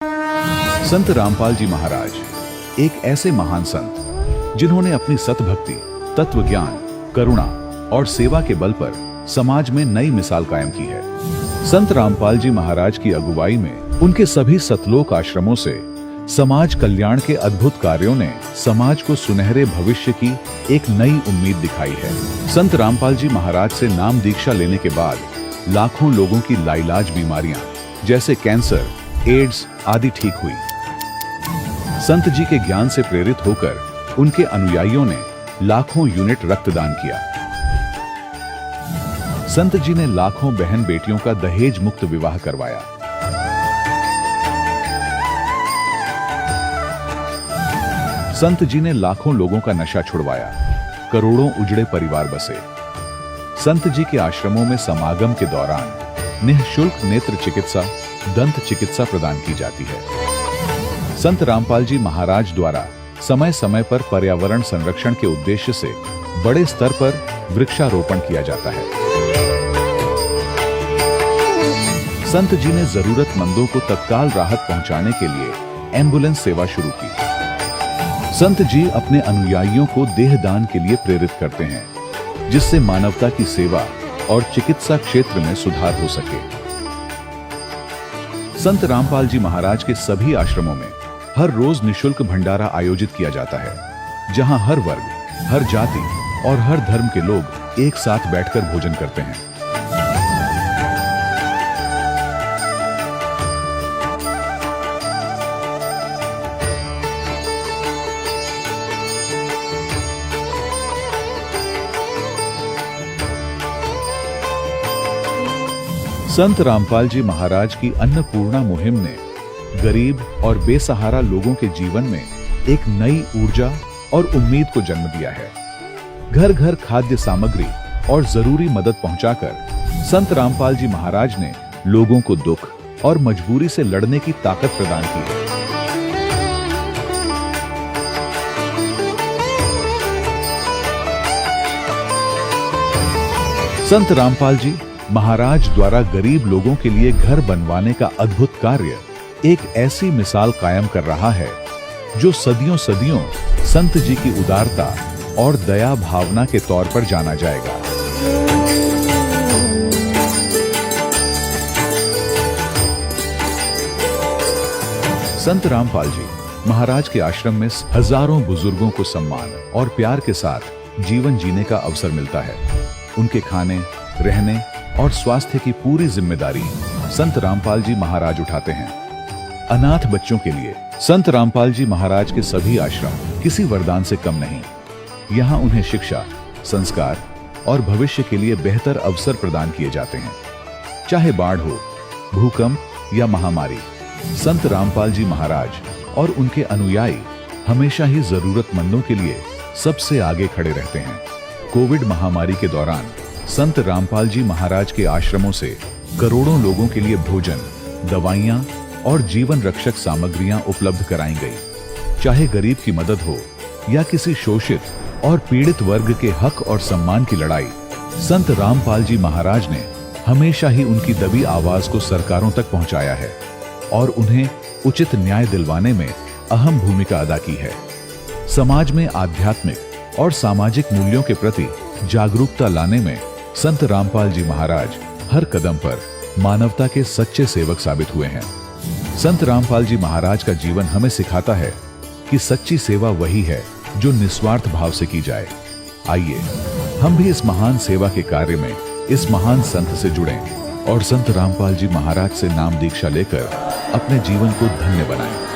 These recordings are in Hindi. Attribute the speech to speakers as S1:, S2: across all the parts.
S1: संत रामपाल जी महाराज एक ऐसे महान संत जिन्होंने अपनी सतभक्ति, तत्व ज्ञान, करुणा और सेवा के बल पर समाज में नई मिसाल कायम की है। संत रामपाल जी महाराज की अगुवाई में उनके सभी सतलोक आश्रमों से समाज कल्याण के अद्भुत कार्यों ने समाज को सुनहरे भविष्य की एक नई उम्मीद दिखाई है। संत रामपाल जी महाराज से नाम दीक्षा लेने के बाद लाखों लोगों की लाइलाज बीमारियां जैसे कैंसर, एड्स आदि ठीक हुई। संत जी के ज्ञान से प्रेरित होकर उनके अनुयायियों ने लाखों यूनिट रक्तदान किया। संत जी ने लाखों बहन बेटियों का दहेज मुक्त विवाह करवाया। संत जी ने लाखों लोगों का नशा छुड़वाया, करोड़ों उजड़े परिवार बसे। संत जी के आश्रमों में समागम के दौरान निःशुल्क नेत्र चिकित्सा, दंत चिकित्सा प्रदान की जाती है। संत रामपाल जी महाराज द्वारा समय समय पर पर्यावरण संरक्षण के उद्देश्य से बड़े स्तर पर वृक्षारोपण किया जाता है। संत जी ने जरूरतमंदों को तत्काल राहत पहुंचाने के लिए एम्बुलेंस सेवा शुरू की। संत जी अपने अनुयायियों को देहदान के लिए प्रेरित करते हैं, जिससे मानवता की सेवा और चिकित्सा क्षेत्र में सुधार हो सके। संत रामपाल जी महाराज के सभी आश्रमों में हर रोज निःशुल्क भंडारा आयोजित किया जाता है, जहां हर वर्ग, हर जाति और हर धर्म के लोग एक साथ बैठकर भोजन करते हैं। संत रामपाल जी महाराज की अन्नपूर्णा मुहिम ने गरीब और बेसहारा लोगों के जीवन में एक नई ऊर्जा और उम्मीद को जन्म दिया है। घर घर खाद्य सामग्री और जरूरी मदद पहुंचाकर संत रामपाल जी महाराज ने लोगों को दुख और मजबूरी से लड़ने की ताकत प्रदान की है। संत रामपाल जी महाराज द्वारा गरीब लोगों के लिए घर बनवाने का अद्भुत कार्य एक ऐसी मिसाल कायम कर रहा है जो सदियों सदियों संत जी की उदारता और दया भावना के तौर पर जाना जाएगा। संत रामपाल जी महाराज के आश्रम में हजारों बुजुर्गों को सम्मान और प्यार के साथ जीवन जीने का अवसर मिलता है। उनके खाने, रहने और स्वास्थ्य की पूरी जिम्मेदारी संत रामपाल जी महाराज उठाते हैं। अनाथ बच्चों के लिए संत रामपाल जी महाराज के सभी आश्रम किसी वरदान से कम नहीं। यहाँ उन्हें शिक्षा, संस्कार और भविष्य के लिए बेहतर अवसर प्रदान किए जाते हैं। चाहे बाढ़ हो, भूकंप या महामारी, संत रामपाल जी महाराज और उनके अनुयायी हमेशा ही जरूरतमंदों के लिए सबसे आगे खड़े रहते हैं। कोविड महामारी के दौरान संत रामपाल जी महाराज के आश्रमों से करोड़ों लोगों के लिए भोजन, दवाइयां और जीवन रक्षक सामग्रियां उपलब्ध कराई गई। चाहे गरीब की मदद हो या किसी शोषित और पीड़ित वर्ग के हक और सम्मान की लड़ाई, संत रामपाल जी महाराज ने हमेशा ही उनकी दबी आवाज को सरकारों तक पहुंचाया है और उन्हें उचित न्याय दिलवाने में अहम भूमिका अदा की है। समाज में आध्यात्मिक और सामाजिक मूल्यों के प्रति जागरूकता लाने में संत रामपाल जी महाराज हर कदम पर मानवता के सच्चे सेवक साबित हुए हैं। संत रामपाल जी महाराज का जीवन हमें सिखाता है कि सच्ची सेवा वही है जो निस्वार्थ भाव से की जाए। आइए हम भी इस महान सेवा के कार्य में इस महान संत से जुड़ें और संत रामपाल जी महाराज से नाम दीक्षा लेकर अपने जीवन को धन्य बनाएं।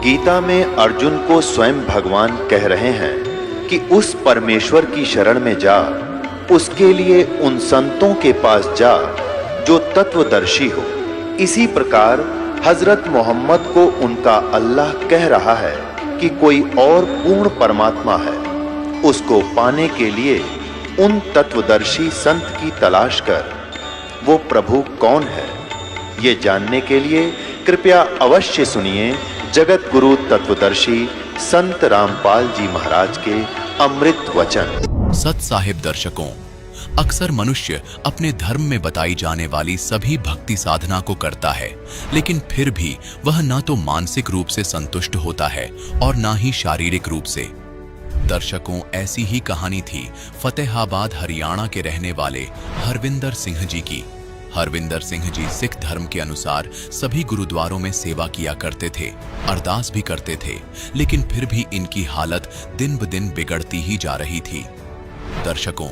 S2: गीता में अर्जुन को स्वयं भगवान कह रहे हैं कि उस परमेश्वर की शरण में जा, उसके लिए उन संतों के पास जा जो तत्वदर्शी हो। इसी प्रकार हजरत मोहम्मद को उनका अल्लाह कह रहा है कि कोई और पूर्ण परमात्मा है, उसको पाने के लिए उन तत्वदर्शी संत की तलाश कर। वो प्रभु कौन है, ये जानने के लिए कृपया अवश्य सुनिए जगत गुरु तत्वदर्शी संत रामपाल जी महाराज के अमृत वचन।
S3: सत साहिब दर्शकों, अक्सर मनुष्य अपने धर्म में बताई जाने वाली सभी भक्ति साधना को करता है, लेकिन फिर भी वह ना तो मानसिक रूप से संतुष्ट होता है और ना ही शारीरिक रूप से। दर्शकों, ऐसी ही कहानी थी फतेहाबाद हरियाणा के रहने वाले हरविंदर सिंह जी की। हरविंदर सिंह जी सिख धर्म के अनुसार सभी गुरुद्वारों में सेवा किया करते थे, अरदास भी करते थे, लेकिन फिर भी इनकी हालत दिन ब दिन बिगड़ती ही जा रही थी। दर्शकों,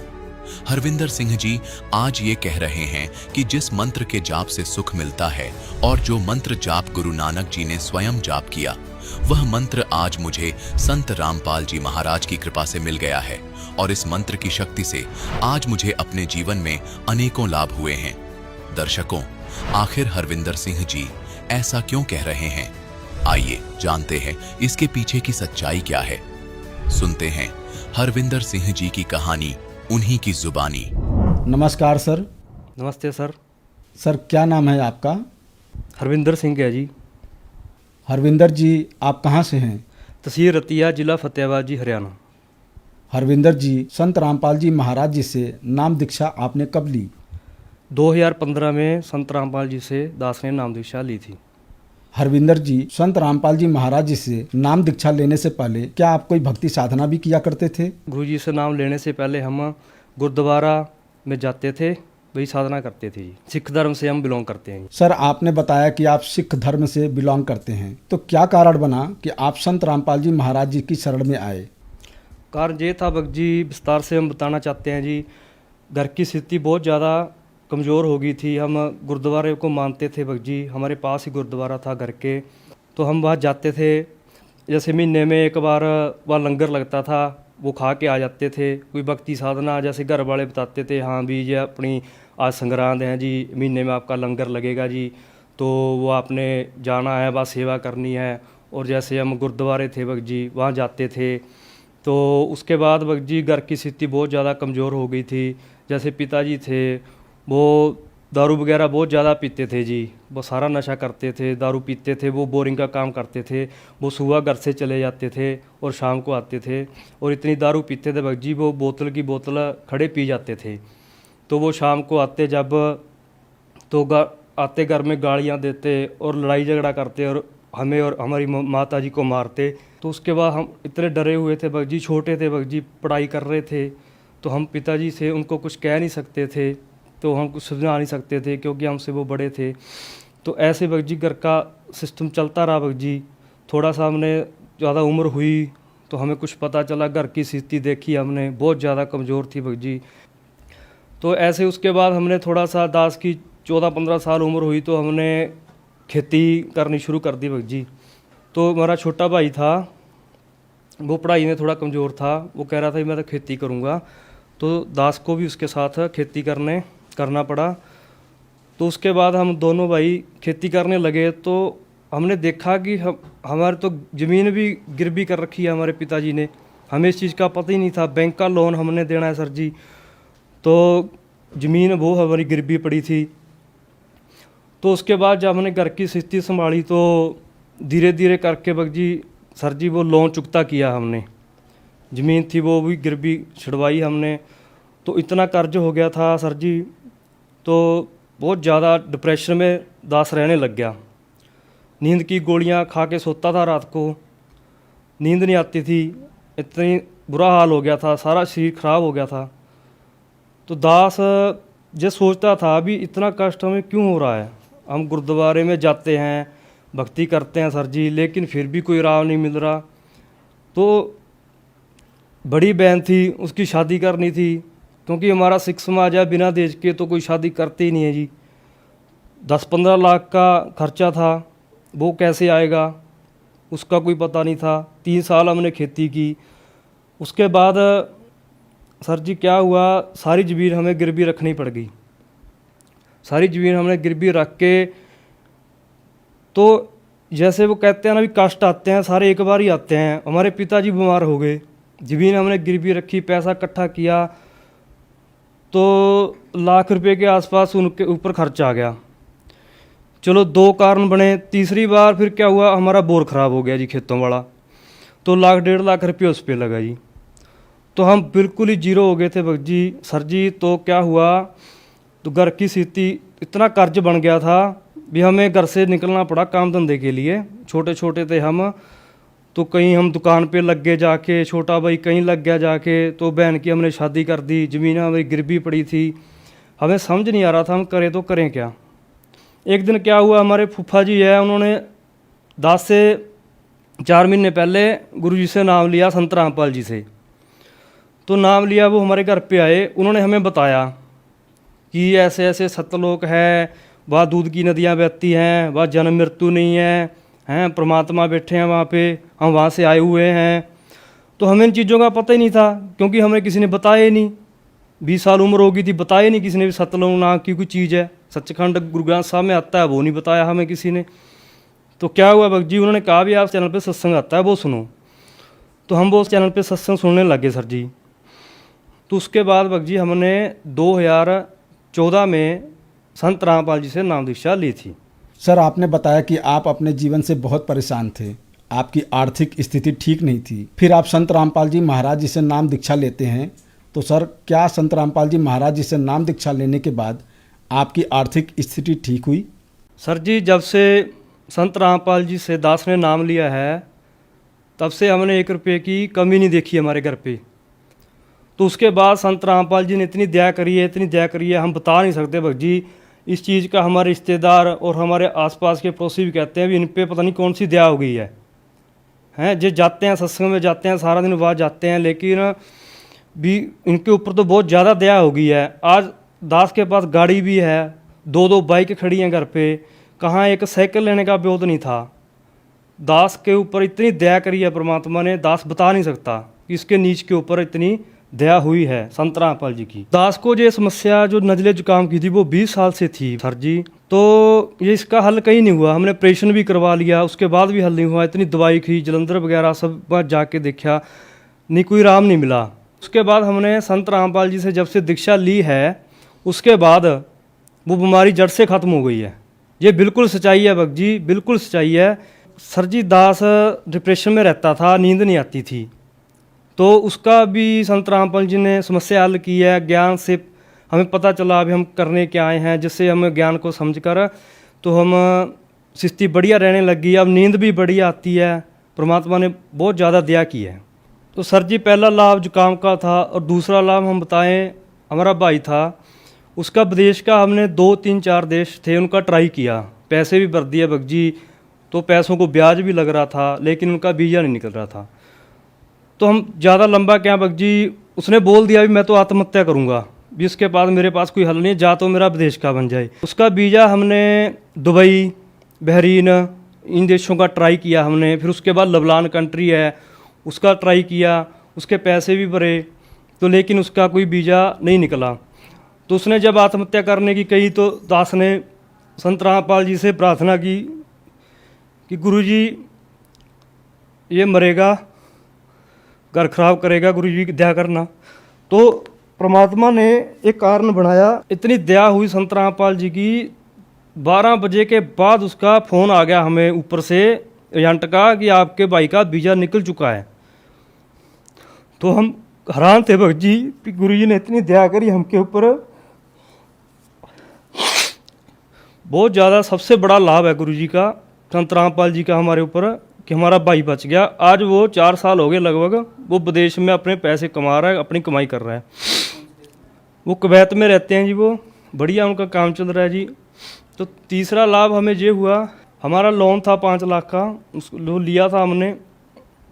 S3: हरविंदर सिंह जी आज ये कह रहे हैं कि जिस मंत्र के जाप से सुख मिलता है और जो मंत्र जाप गुरु नानक जी ने स्वयं जाप किया, वह मंत्र आज मुझे संत रामपाल जी महाराज की कृपा से मिल गया है और इस मंत्र की शक्ति से आज मुझे अपने जीवन में अनेकों लाभ हुए हैं। दर्शकों, आखिर हरविंदर सिंह जी ऐसा क्यों कह रहे हैं? आइए जानते हैं इसके पीछे की सच्चाई क्या है। सुनते हैं हरविंदर सिंह जी की कहानी उन्हीं की जुबानी।
S4: नमस्कार सर।
S5: नमस्ते सर।
S4: सर, क्या नाम है आपका?
S5: हरविंदर सिंह है जी।
S4: हरविंदर जी, आप कहाँ से हैं?
S5: तहसील रतिया, जिला फतेहाबाद जी, हरियाणा।
S4: हरविंदर जी, संत रामपाल जी महाराज जी से नाम दीक्षा आपने कब ली?
S5: 2015 में संत रामपाल जी से दास ने नाम दीक्षा ली थी।
S4: हरविंदर जी, संत रामपाल जी महाराज जी से नाम दीक्षा लेने से पहले क्या आप कोई भक्ति साधना भी किया करते थे?
S5: गुरुजी से नाम लेने से पहले हम गुरुद्वारा में जाते थे, वही साधना करते थे जी। सिख धर्म से हम बिलोंग करते हैं।
S4: सर, आपने बताया कि आप सिख धर्म से बिलोंग करते हैं, तो क्या कारण बना कि आप संत रामपाल जी महाराज जी की शरण में आए?
S5: कारण ये था भक्त जी, विस्तार से हम बताना चाहते हैं जी। घर की स्थिति बहुत ज़्यादा कमज़ोर हो गई थी। हम गुरुद्वारे को मानते थे भक्त जी, हमारे पास ही गुरुद्वारा था घर के, तो हम वहाँ जाते थे। जैसे महीने में एक बार वहाँ लंगर लगता था, वो खा के आ जाते थे। कोई भक्ति साधना जैसे घर वाले बताते थे, हाँ भी ये अपनी आज संग्रांद है जी, महीने में आपका लंगर लगेगा जी, तो वो आपने जाना है, वहाँ सेवा करनी है। और जैसे हम गुरुद्वारे थे भक्त जी, वहाँ जाते थे। तो उसके बाद भक्त जी घर की स्थिति बहुत ज़्यादा कमज़ोर हो गई थी। जैसे पिताजी थे, वो दारू वगैरह बहुत ज़्यादा पीते थे जी, वो सारा नशा करते थे, दारू पीते थे, वो बोरिंग का काम करते थे। वो सुबह घर से चले जाते थे और शाम को आते थे, और इतनी दारू पीते थे भक्त जी, वो बोतल की बोतल खड़े पी जाते थे। तो वो शाम को आते जब, तो आते घर में गालियाँ देते और लड़ाई झगड़ा करते और हमें और हमारी माता जी को मारते। तो उसके बाद हम इतने डरे हुए थे भक्त जी, छोटे थे भक्त जी, पढ़ाई कर रहे थे, तो हम पिताजी से उनको कुछ कह नहीं सकते थे, तो हम कुछ समझा नहीं सकते थे क्योंकि हमसे वो बड़े थे। तो ऐसे भक्त जी घर का सिस्टम चलता रहा भक्त जी। थोड़ा सा हमने ज़्यादा उम्र हुई तो हमें कुछ पता चला, घर की स्थिति देखी हमने, बहुत ज़्यादा कमज़ोर थी भक्त जी। तो ऐसे उसके बाद हमने थोड़ा सा दास की 14-15 साल उम्र हुई तो हमने खेती करनी शुरू कर दी भक्त जी। तो हमारा छोटा भाई था, वो पढ़ाई में थोड़ा कमज़ोर था, वो कह रहा था मैं तो खेती करूँगा, तो दास को भी उसके साथ खेती करना पड़ा। तो उसके बाद हम दोनों भाई खेती करने लगे, तो हमने देखा कि हमारे तो ज़मीन भी गिरवी कर रखी है हमारे पिताजी ने, हमें इस चीज़ का पता ही नहीं था। बैंक का लोन हमने देना है सर जी, तो ज़मीन वो हमारी गिरवी पड़ी थी। तो उसके बाद जब हमने घर की स्थिति संभाली तो धीरे धीरे करके भक्त जी सर जी वो लोन चुकता किया हमने, ज़मीन थी वो भी गिरवी छुड़वाई हमने। तो इतना कर्ज हो गया था सर जी, तो बहुत ज़्यादा डिप्रेशन में दास रहने लग गया। नींद की गोलियां खा के सोता था, रात को नींद नहीं आती थी, इतनी बुरा हाल हो गया था, सारा शरीर खराब हो गया था। तो दास जो सोचता था अभी इतना कष्ट हमें क्यों हो रहा है, हम गुरुद्वारे में जाते हैं, भक्ति करते हैं सर जी, लेकिन फिर भी कोई राह नहीं मिल रहा। तो बड़ी बहन थी, उसकी शादी करनी थी, क्योंकि हमारा सिख समाज है, बिना दहेज के तो कोई शादी करते ही नहीं है जी। 10-15 लाख का खर्चा था, वो कैसे आएगा। उसका कोई पता नहीं था। 3 साल हमने खेती की। उसके बाद सर जी क्या हुआ, सारी ज़मीन हमें गिरवी रखनी पड़ गई। सारी ज़मीन हमने गिरवी रख के, तो जैसे वो कहते हैं ना, भी कष्ट आते हैं सारे एक बार ही आते हैं। हमारे पिताजी बीमार हो गए, ज़मीन हमने गिरवी रखी, पैसा इकट्ठा किया, तो लाख रुपए के आसपास उनके ऊपर खर्च आ गया। चलो 2 कारण बने। तीसरी बार फिर क्या हुआ, हमारा बोर ख़राब हो गया जी खेतों वाला, तो 1,00,000-1,50,000 रुपये उस पर लगा जी। तो हम बिल्कुल ही जीरो हो गए थे भगत जी। सर जी तो क्या हुआ, तो घर की स्थिति, इतना कर्ज बन गया था भी हमें घर से निकलना पड़ा काम धंधे के लिए। छोटे छोटे थे हम, तो कहीं हम दुकान पे लग गए जाके, छोटा भाई कहीं लग गया जाके, तो बहन की हमने शादी कर दी, ज़मीन हमारी गिरवी पड़ी थी। हमें समझ नहीं आ रहा था हम करें तो करें क्या। एक दिन क्या हुआ, हमारे फूफा जी है, उन्होंने 10 से 4 महीने पहले गुरुजी से नाम लिया, संत रामपाल जी से। तो नाम लिया, वो हमारे घर पे आए, उन्होंने हमें बताया कि ऐसे ऐसे सतलोक है, वहाँ दूध की नदियाँ बहती हैं, वहाँ जन्म मृत्यु नहीं है, परमात्मा बैठे हैं वहाँ पे, हम वहाँ से आए हुए हैं। तो हमें इन चीज़ों का पता ही नहीं था, क्योंकि हमें किसी ने बताया ही नहीं। 20 साल उम्र होगी थी, बताया नहीं किसी ने भी सतलोक नाम की कोई चीज़ है। सच्चिखंड गुरु ग्रंथ साहब में आता है, वो नहीं बताया हमें किसी ने। तो क्या हुआ भगत जी, उन्होंने कहा भी आप चैनल पे सत्संग आता है, वो सुनो। तो हम वो चैनल पे सत्संग सुनने लगे सर जी। तो उसके बाद भगत जी हमने 2014 में संत रामपाल जी से नाम दीक्षा ली थी।
S4: सर आपने बताया कि आप अपने जीवन से बहुत परेशान थे, आपकी आर्थिक स्थिति ठीक नहीं थी, फिर आप संत रामपाल जी महाराज जी से नाम दीक्षा लेते हैं। तो सर क्या संत रामपाल जी महाराज जी से नाम दीक्षा लेने के बाद आपकी आर्थिक स्थिति ठीक हुई?
S5: सर जी जब से संत रामपाल जी से दास ने नाम लिया है, तब से हमने 1 रुपये की कमी नहीं देखी हमारे घर पे। तो उसके बाद संत रामपाल जी ने इतनी दया करी है, इतनी दया करी है, हम बता नहीं सकते भगत जी। इस चीज़ का हमारे रिश्तेदार और हमारे आसपास के पड़ोसी भी कहते हैं भी इन पे पता नहीं कौन सी दया हो गई है। जो जाते हैं सत्संग में जाते हैं, सारा दिन बाद जाते हैं, लेकिन भी इनके ऊपर तो बहुत ज़्यादा दया हो गई है। आज दास के पास गाड़ी भी है, 2-2 बाइक खड़ी हैं घर पे, कहाँ एक साइकिल लेने का ब्योत नहीं था। दास के ऊपर इतनी दया करी है परमात्मा ने, दास बता नहीं सकता कि इसके नीच के ऊपर इतनी दया हुई है संत रामपाल जी की। दास को जो समस्या जो नजले जुकाम की थी वो 20 साल से थी सर जी। तो ये इसका हल कहीं नहीं हुआ, हमने ऑपरेशन भी करवा लिया, उसके बाद भी हल नहीं हुआ। इतनी दवाई खी, जलंधर वगैरह सब बार जाके देखा, नहीं कोई आराम नहीं मिला। उसके बाद हमने संत रामपाल जी से जब से दीक्षा ली है, उसके बाद वो बीमारी जड़ से ख़त्म हो गई है। ये बिल्कुल सच्चाई है भगत जी, बिल्कुल सच्चाई है। सर जी दास डिप्रेशन में रहता था, नींद नहीं आती थी, तो उसका भी संत रामपाल जी ने समस्या हल की है। ज्ञान से हमें पता चला अभी हम करने क्या आए हैं, जिससे हमें ज्ञान को समझकर तो हम स्थिति बढ़िया रहने लगी, अब नींद भी बढ़िया आती है। परमात्मा ने बहुत ज़्यादा दया की है। तो सर जी पहला लाभ जुकाम का था, और दूसरा लाभ हम बताएं, हमारा भाई था, उसका विदेश का हमने 2-3-4 देश थे उनका ट्राई किया, पैसे भी भर दिए भगत जी, तो पैसों को ब्याज भी लग रहा था, लेकिन उनका वीज़ा नहीं निकल रहा था। तो हम ज़्यादा लंबा क्या भगत जी, उसने बोल दिया भी मैं तो आत्महत्या करूँगा, भी उसके बाद मेरे पास कोई हल नहीं है, जा तो मेरा विदेश का बन जाए। उसका वीज़ा हमने दुबई, बहरीन, इन देशों का ट्राई किया हमने। फिर उसके बाद लबनान कंट्री है, उसका ट्राई किया, उसके पैसे भी भरे, तो लेकिन उसका कोई वीज़ा नहीं निकला। तो उसने जब आत्महत्या करने की कही, तो दास ने संत रामपाल जी से प्रार्थना की कि गुरुजी ये मरेगा, घर खराब करेगा, गुरुजी की दया करना। तो परमात्मा ने एक कारण बनाया, इतनी दया हुई संत रामपाल जी की। 12 बजे के बाद उसका फ़ोन आ गया हमें ऊपर से एजेंट का कि आपके भाई का वीज़ा निकल चुका है। तो हम हैरान थे भगत जी कि गुरुजी ने इतनी दया करी हमके ऊपर। बहुत ज़्यादा सबसे बड़ा लाभ है गुरुजी का, संत रामपाल जी का हमारे ऊपर, कि हमारा भाई बच गया। आज वो 4 साल हो गए लगभग, वो विदेश में अपने पैसे कमा रहा है, अपनी कमाई कर रहा है। वो कुवैत में रहते हैं जी, वो बढ़िया उनका काम चल रहा है जी। तो तीसरा लाभ हमें ये हुआ, हमारा लोन था 5 लाख का, उसको लिया था हमने,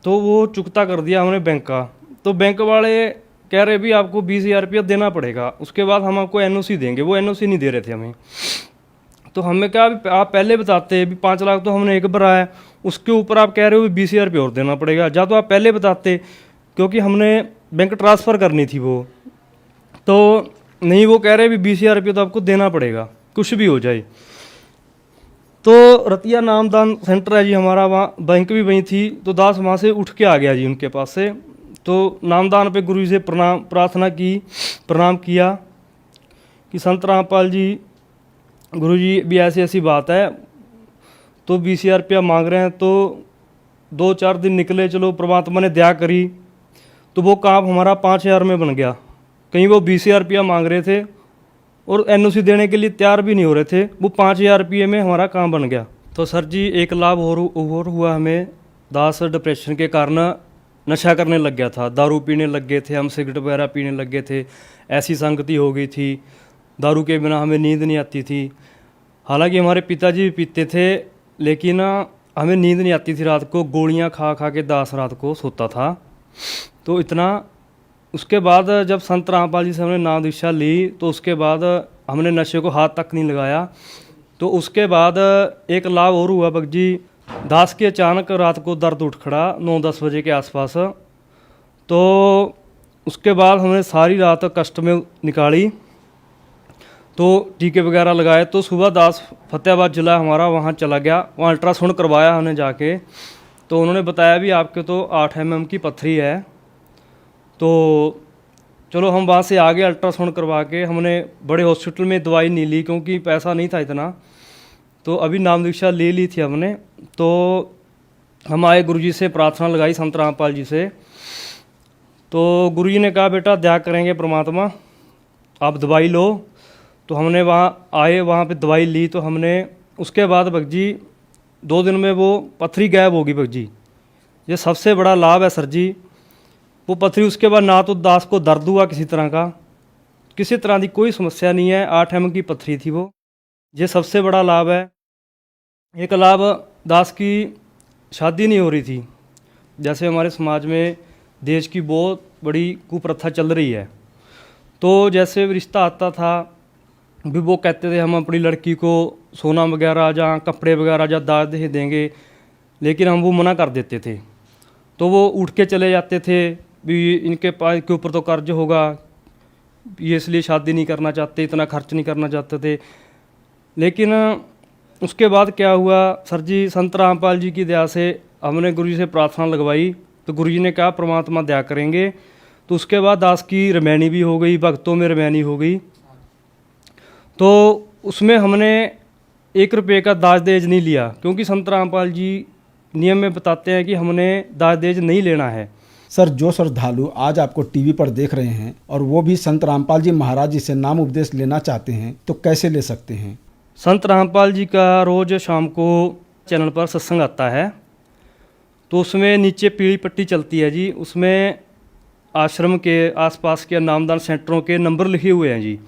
S5: तो वो चुकता कर दिया हमने बैंक का। तो बैंक वाले कह रहे भी आपको 20,000 रुपया देना पड़ेगा, उसके बाद हम आपको NOC देंगे। वो NOC नहीं दे रहे थे हमें। तो हमें क्या अभी आप पहले बताते, अभी 5 लाख तो हमने एक भरा है, उसके ऊपर आप कह रहे हो 20,000 रुपये और देना पड़ेगा। या तो आप पहले बताते, क्योंकि हमने बैंक ट्रांसफ़र करनी थी वो, तो नहीं, वो कह रहे हैं 20,000 रुपये तो आपको देना पड़ेगा कुछ भी हो जाए। तो रतिया नामदान सेंटर है जी हमारा, वहाँ बैंक भी वहीं थी, तो दास वहाँ से उठ के आ गया जी उनके पास से। तो नामदान पे गुरु जी से प्रणाम किया कि संत रामपाल जी, गुरु जी भी ऐसी ऐसी बात है, तो 20,000 रुपया मांग रहे हैं। तो 2-4 दिन निकले, चलो परमात्मा ने दया करी, तो वो काम हमारा 5,000 में बन गया। कहीं वो 20,000 रुपया मांग रहे थे और एनओसी देने के लिए तैयार भी नहीं हो रहे थे, वो 5,000 रुपये में हमारा काम बन गया। तो सर जी एक लाभ और हुआ हमें, दास डिप्रेशन के कारण नशा करने लग गया था, दारू पीने लग गए थे, हम सिगरेट वगैरह पीने लग गए थे, ऐसी संगति हो गई थी, दारू के बिना हमें नींद नहीं आती थी। हालांकि हमारे पिताजी भी पीते थे, लेकिन हमें नींद नहीं आती थी रात को, गोलियां खा खा के दास रात को सोता था। तो इतना, उसके बाद जब संत रामपाल जी से हमने नाम दीक्षा ली, तो उसके बाद हमने नशे को हाथ तक नहीं लगाया। तो उसके बाद एक लाभ और हुआ भगत जी, दास के अचानक रात को दर्द उठ खड़ा 9-10 बजे के आसपास। तो उसके बाद हमने सारी रात कष्ट में निकाली, तो टीके वगैरह लगाए। तो सुबह दास फतेहाबाद जिला हमारा वहाँ चला गया, वहाँ अल्ट्रासाउंड करवाया हमने जाके, तो उन्होंने बताया भी आपके तो 8 mm की पत्थरी है। तो चलो हम वहाँ से आ गए, अल्ट्रासाउंड करवा के हमने बड़े हॉस्पिटल में दवाई नहीं ली क्योंकि पैसा नहीं था इतना। तो अभी नाम दीक्षा ले ली थी हमने। तो हम आए, गुरुजी से प्रार्थना लगाई संत रामपाल जी से। तो गुरुजी ने कहा बेटा दया करेंगे परमात्मा, आप दवाई लो। तो हमने वहाँ आए, वहाँ पे दवाई ली। तो हमने उसके बाद भगत जी 2 दिन में वो पत्थरी गायब होगी भगत जी, ये सबसे बड़ा लाभ है सर जी। वो पत्थरी, उसके बाद ना तो दास को दर्द हुआ किसी तरह का, किसी तरह की कोई समस्या नहीं है, 8 mm की पत्थरी थी वो, ये सबसे बड़ा लाभ है। एक लाभ, दास की शादी नहीं हो रही थी, जैसे हमारे समाज में देश की बहुत बड़ी कुप्रथा चल रही है। तो जैसे रिश्ता आता था भी वो कहते थे हम अपनी लड़की को सोना वगैरह या कपड़े वगैरह या दाज दहेज देंगे, लेकिन हम वो मना कर देते थे। तो वो उठ के चले जाते थे भी इनके पास के ऊपर तो कर्ज होगा, ये इसलिए शादी नहीं करना चाहते, इतना खर्च नहीं करना चाहते थे। लेकिन उसके बाद क्या हुआ सर जी, संत रामपाल जी की दया से हमने गुरु जी से प्रार्थना लगवाई, तो गुरु जी ने कहा परमात्मा दया करेंगे। तो उसके बाद दास की रमैनी भी हो गई, भक्तों में रमैनी हो गई। तो उसमें हमने 1 रुपये का दाज दहेज नहीं लिया, क्योंकि संत रामपाल जी नियम में बताते हैं कि हमने दाज दहेज नहीं लेना है।
S4: सर, जो श्रद्धालु आज आपको टीवी पर देख रहे हैं और वो भी संत रामपाल जी महाराज जी से नाम उपदेश लेना चाहते हैं, तो कैसे ले सकते हैं?
S5: संत रामपाल जी का रोज़ शाम को चैनल पर सत्संग आता है, तो उसमें नीचे पीली पट्टी चलती है जी, उसमें आश्रम के आसपास के नामदान सेंटरों के नंबर लिखे हुए हैं जी।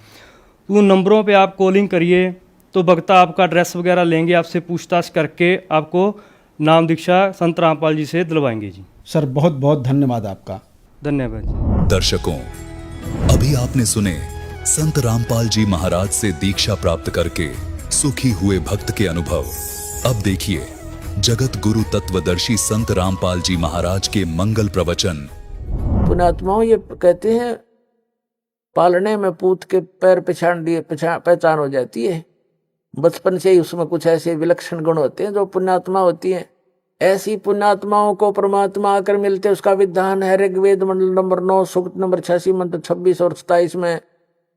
S5: उन नंबरों पे आप कॉलिंग करिए, तो भक्ता आपका एड्रेस वगैरह लेंगे, आपसे पूछताछ करके आपको नाम दीक्षा संत रामपाल जी से दिलवाएंगे जी।
S4: सर, बहुत बहुत धन्यवाद आपका।
S5: धन्यवाद जी।
S3: दर्शकों, अभी आपने सुने संत रामपाल जी महाराज से दीक्षा प्राप्त करके सुखी हुए भक्त के अनुभव। अब देखिए जगत गुरु तत्वदर्शी संत रामपाल जी महाराज के मंगल प्रवचन।
S6: पुण्यात्माओं, ये कहते हैं पालने में पूत के पैर पहचान हो जाती है। बचपन से ही उसमें कुछ ऐसे विलक्षण गुण होते हैं जो पुण्यात्मा होती हैं। ऐसी पुण्यात्माओं को परमात्मा आकर मिलते, उसका विधान है ऋग्वेद मंडल नंबर 9 सूक्त नंबर 86 मंत्र 26 और 27 में,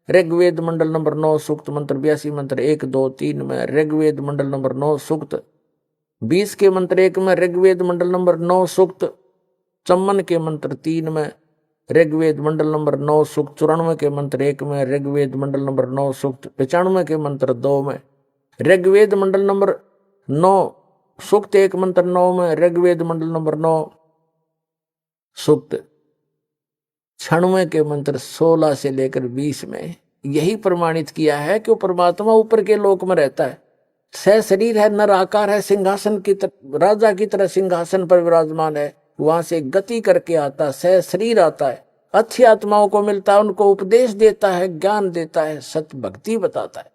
S6: ऋग्वेद मंडल नंबर 9 सूक्त मंत्र 82 मंत्र 1, 2, 3 में, ऋग्वेद मंडल नंबर 9 सूक्त 20 के मंत्र 1 में, ऋग्वेद मंडल नंबर 9 सूक्त 54 के मंत्र 3 में, ऋग्वेद मंडल नंबर 9 सूक्त 94 के मंत्र 1 में, ऋग्वेद मंडल नंबर 9 सूक्त 95 के मंत्र 2 में, ऋग्वेद मंडल नंबर 9 सूक्त 1 मंत्र 9 में, ऋग्वेद मंडल नंबर 9 सूक्त 96 के मंत्र 16 से लेकर 20 में यही प्रमाणित किया है कि वो परमात्मा ऊपर के लोक में रहता है, सह शरीर है, नर आकार है, सिंहासन की तरह राजा की तरह सिंहासन पर विराजमान है, वहां से गति करके आता है, सह शरीर आता है, अच्छी आत्माओं को मिलता है, उनको उपदेश देता है, ज्ञान देता है, सत्य भक्ति बताता है।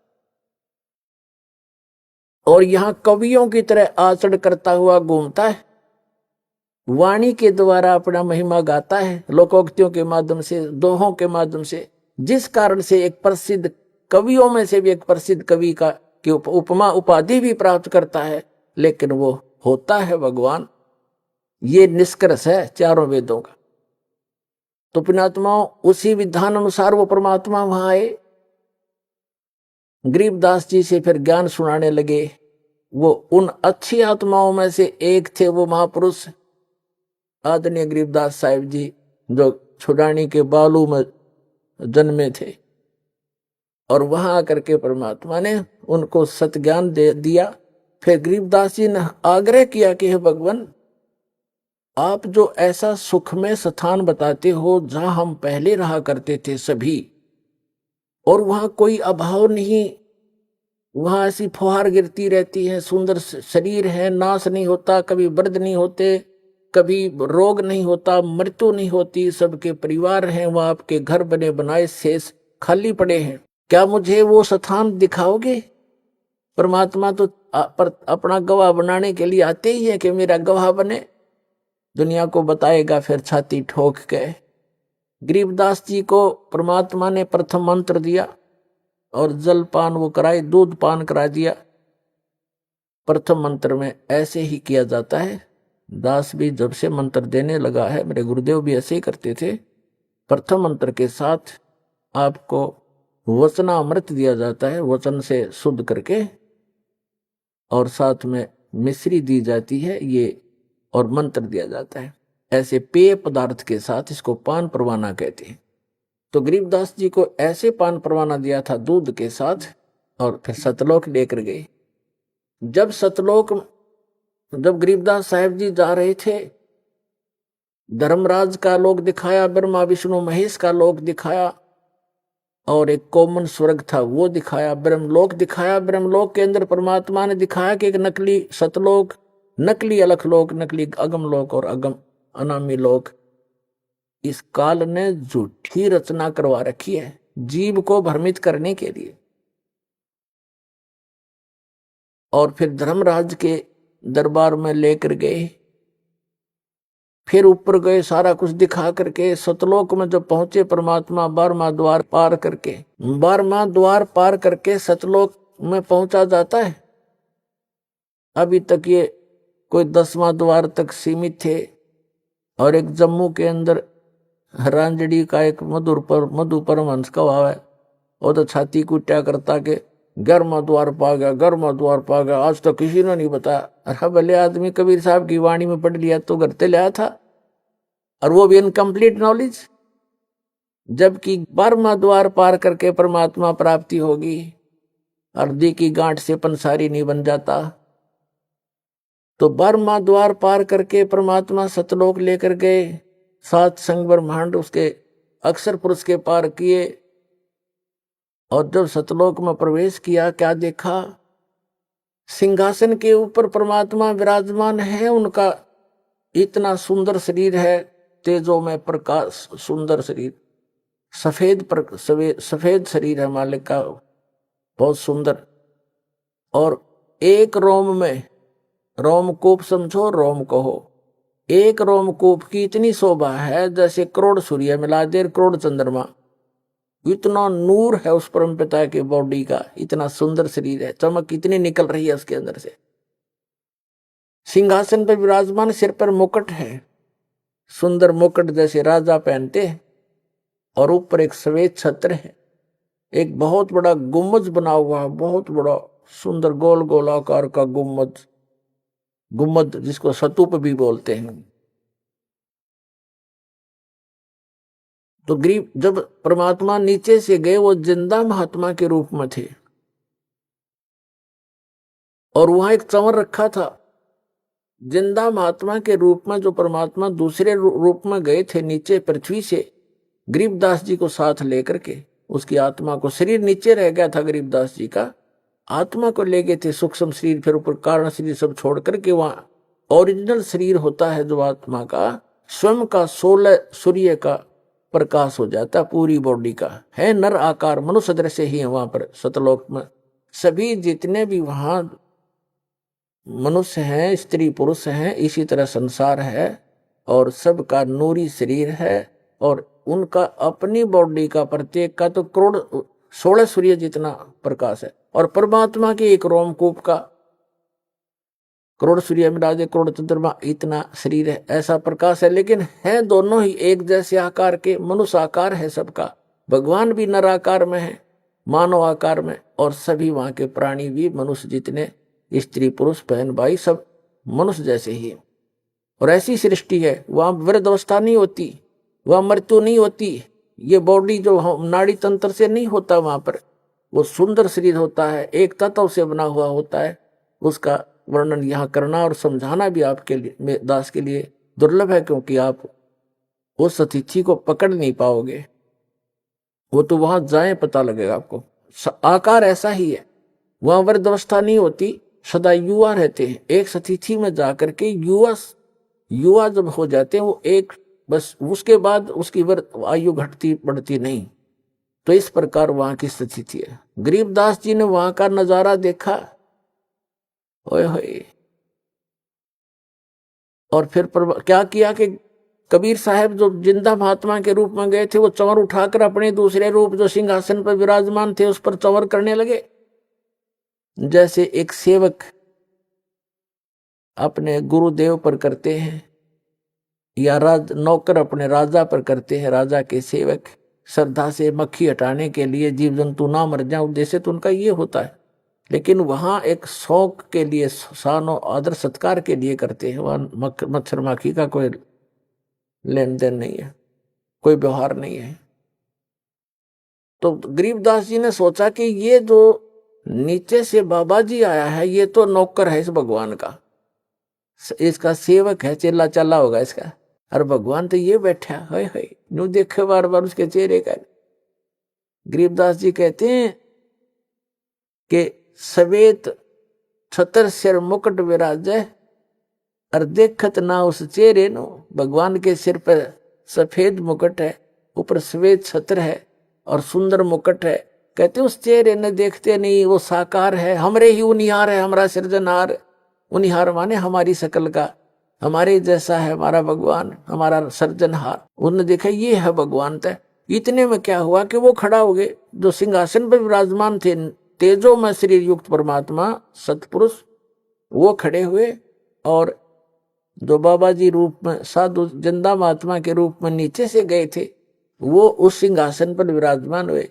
S6: और यहाँ कवियों की तरह आचरण करता हुआ घूमता है, वाणी के द्वारा अपना महिमा गाता है, लोकोक्तियों के माध्यम से, दोहों के माध्यम से, जिस कारण से एक प्रसिद्ध कवियों में से भी एक प्रसिद्ध कवि का की उपमा उपाधि भी प्राप्त करता है, लेकिन वो होता है भगवान। ये निष्कर्ष है चारों वेदों का। तो पुण्यात्माओं, उसी विधान अनुसार वो परमात्मा वहां आए, गरीबदास जी से फिर ज्ञान सुनाने लगे। वो उन अच्छी आत्माओं में से एक थे, वो महापुरुष आदरणीय गरीबदास साहिब जी, जो छुड़ानी के बालू में जन्मे थे। और वहां आकर के परमात्मा ने उनको सतज्ञान दे दिया। फिर गरीबदास जी ने आग्रह किया कि हे भगवान, आप जो ऐसा सुखमय स्थान बताते हो जहां हम पहले रहा करते थे सभी, और वहां कोई अभाव नहीं, वहां ऐसी फुहार गिरती रहती है, सुंदर शरीर है, नाश नहीं होता, कभी वृद्ध नहीं होते, कभी रोग नहीं होता, मृत्यु नहीं होती, सबके परिवार हैं, वहां आपके घर बने बनाए शेष खाली पड़े हैं, क्या मुझे वो स्थान दिखाओगे? परमात्मा तो अपना गवाह बनाने के लिए आते ही है कि मेरा गवाह बने, दुनिया को बताएगा। फिर छाती ठोक के गरीबदास जी को परमात्मा ने प्रथम मंत्र दिया और जल पान वो कराए, दूध पान करा दिया। प्रथम मंत्र में ऐसे ही किया जाता है। दास भी जब से मंत्र देने लगा है, मेरे गुरुदेव भी ऐसे ही करते थे। प्रथम मंत्र के साथ आपको वचनामृत दिया जाता है, वचन से शुद्ध करके, और साथ में मिश्री दी जाती है ये, और मंत्र दिया जाता है। ऐसे पेय पदार्थ के साथ इसको पान परवाना कहते हैं। तो गरीबदास जी को ऐसे पान परवाना दिया था दूध के साथ, और फिर सतलोक लेकर गए। जब गरीबदास साहिब जी जा रहे थे, धर्मराज का लोक दिखाया, ब्रह्मा विष्णु महेश का लोक दिखाया, और एक कॉमन स्वर्ग था वो दिखाया, ब्रह्मलोक दिखाया। ब्रह्मलोक के अंदर परमात्मा ने दिखाया कि एक नकली सतलोक, नकली अलखलोक, नकली अगम लोक और अगम अनामी लोक। इस काल ने झूठी रचना करवा रखी है जीव को भ्रमित करने के लिए। और फिर धर्मराज के दरबार में लेकर गए, फिर ऊपर गए, सारा कुछ दिखा करके सतलोक में जब पहुंचे परमात्मा, 12वां द्वार पार करके, 12वां द्वार पार करके सतलोक में पहुंचा जाता है। अभी तक ये कोई 10वां द्वार तक सीमित थे। और एक जम्मू के अंदर रांजड़ी का एक मधु परमहंस का भाव है, वो तो छाती कुट्या करता के 11वां द्वार पा गया, 11वां द्वार पा गया, आज तो किसी ने नहीं बताया। अरे भले आदमी कबीर साहब की वाणी में पढ़ लिया तो घर ते लिया था, और वो भी इनकम्प्लीट नॉलेज। जबकि 12वां द्वार पार करके परमात्मा प्राप्ति होगी, हृदय की गांठ से पंसारी नहीं बन जाता। तो 12वां द्वार पार करके परमात्मा सतलोक लेकर गए, 7 संग ब्रह्मांड उसके अक्षर पुरुष के पार किए। और जब सतलोक में प्रवेश किया, क्या देखा? सिंहासन के ऊपर परमात्मा विराजमान है, उनका इतना सुंदर शरीर है, तेजों में प्रकाश, सुंदर शरीर, सफेद शरीर है मालिक का, बहुत सुंदर। और एक रोम में, रोमकूप समझो, रोम कहो, एक रोमकूप की इतनी शोभा है जैसे करोड़ सूर्य मिला दे, करोड़ चंद्रमा। इतना नूर है उस परम पिता के बॉडी का, इतना सुंदर शरीर है, चमक इतनी निकल रही है उसके अंदर से। सिंहासन पर विराजमान, सिर पर मुकुट है, सुंदर मुकुट जैसे राजा पहनते हैं, और ऊपर एक श्वेत छत्र है। एक बहुत बड़ा गुम्बज बना हुआ है, बहुत बड़ा सुंदर गोल गोल आकार का गुम्बद जिसको स्तूप भी बोलते हैं। तो गरीब जब परमात्मा नीचे से गए, वो जिंदा महात्मा के रूप में थे, और वहां एक चंवर रखा था। जिंदा महात्मा के रूप में जो परमात्मा दूसरे रूप में गए थे नीचे पृथ्वी से, गरीबदास जी को साथ लेकर के, उसकी आत्मा को, शरीर नीचे रह गया था गरीबदास जी का, आत्मा को ले गए थे सूक्ष्म शरीर, फिर ऊपर कारण शरीर सब छोड़ करके वहां ओरिजिनल शरीर होता है जो आत्मा का, स्वयं का 16 सूर्य का प्रकाश हो जाता, पूरी बॉडी का है, नर आकार, मनुष्य दृश्य ही है वहां पर सतलोक में। सभी जितने भी वहां मनुष्य हैं, स्त्री पुरुष हैं, इसी तरह संसार है और सबका नूरी शरीर है और उनका अपनी बॉडी का प्रत्येक का तो करोड़ 16 सूर्य जितना प्रकाश है और परमात्मा के एक रोमकूप का करोड़ सूर्य में राजे करोड़ चंद्रमा इतना शरीर है, ऐसा प्रकाश है। लेकिन है दोनों ही एक जैसे आकार के, मनुष्य आकार है सबका। भगवान भी नर आकार में है, मानव आकार में, और सभी वहां के प्राणी भी मनुष्य जितने, स्त्री पुरुष बहन भाई सब मनुष्य जैसे ही है। और ऐसी सृष्टि है, वहां वृद्धावस्था नहीं होती, वहां मृत्यु नहीं होती। ये बॉडी जो नाड़ी तंत्र से नहीं होता, वहां पर वो सुंदर शरीर होता है, एक तत्व से बना हुआ होता है। उसका वर्णन यहाँ करना और समझाना भी आपके लिए, दास के लिए दुर्लभ है, क्योंकि आप उस अतिथि को पकड़ नहीं पाओगे। वो तो वहां जाए पता लगेगा आपको। आकार ऐसा ही है, वहां वृद्धावस्था नहीं होती, सदा युवा रहते हैं। एक अतिथि में जाकर के युवा जब हो जाते हैं वो एक, बस उसके बाद उसकी आयु घटती बढ़ती नहीं। तो इस प्रकार वहां की स्थिति है। गरीबदास जी ने वहां का नजारा देखा, ओए होए। और फिर क्या किया कि कबीर साहब जो जिंदा महात्मा के रूप में गए थे, वो चंवर उठाकर अपने दूसरे रूप जो सिंहासन पर विराजमान थे उस पर चंवर करने लगे। जैसे एक सेवक अपने गुरुदेव पर करते हैं या नौकर अपने राजा पर करते हैं, राजा के सेवक श्रद्धा से मक्खी हटाने के लिए, जीव जंतु ना मर जाए, उद्देश्य तो उनका ये होता है। लेकिन वहां एक शौक के लिए, शान और आदर सत्कार के लिए करते हैं। वहां मच्छर माखी का कोई लेन देन नहीं है, कोई व्यवहार नहीं है। तो गरीबदास जी ने सोचा कि ये जो नीचे से बाबा जी आया है, ये तो नौकर है इस भगवान का, इसका सेवक है, चेला चाला होगा इसका। और भगवान तो ये बैठा है, यूं देखे बार बार उसके चेहरे का। गरीबदास जी कहते हैं कि सवेत छतर सिर मुकुट विराजे और देखत ना उस चेहरे नो। भगवान के सिर पर सफेद मुकुट है, ऊपर सफेद छत्र है और सुंदर मुकुट है। कहते उस चेहरे ने देखते नहीं, वो साकार है, हमरे ही उनिहार है, हमारा सृजनहार। उनिहार माने हमारी शकल का, हमारे जैसा है हमारा भगवान, हमारा सृजनहार। उन्होंने देखा ये है भगवान। तय इतने में क्या हुआ कि वो खड़ा हो गए, जो सिंहासन पर विराजमान थे, तेजो में शरीर युक्त परमात्मा सतपुरुष, वो खड़े हुए। और जो बाबा जी रूप में साधु जिंदा महात्मा के रूप में नीचे से गए थे, वो उस सिंहासन पर विराजमान हुए।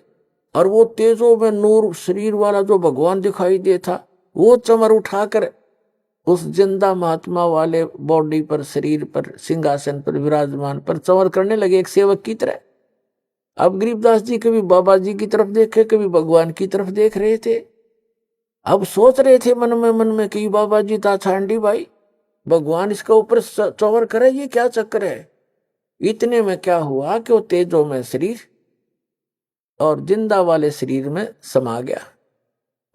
S6: और वो तेजो में नूर शरीर वाला जो भगवान दिखाई दे था, वो चमर उठाकर उस जिंदा महात्मा वाले बॉडी पर, शरीर पर, सिंहासन पर विराजमान पर चमर करने लगे एक सेवक की तरह। अब गरीबदास जी कभी बाबा जी की तरफ देखे, कभी भगवान की तरफ देख रहे थे। अब सोच रहे थे मन में कि बाबा जी था छांडी भाई, भगवान इसका ऊपर चौवर करे, ये क्या चक्कर है। इतने में क्या हुआ कि वो तेजो में शरीर और जिंदा वाले शरीर में समा गया।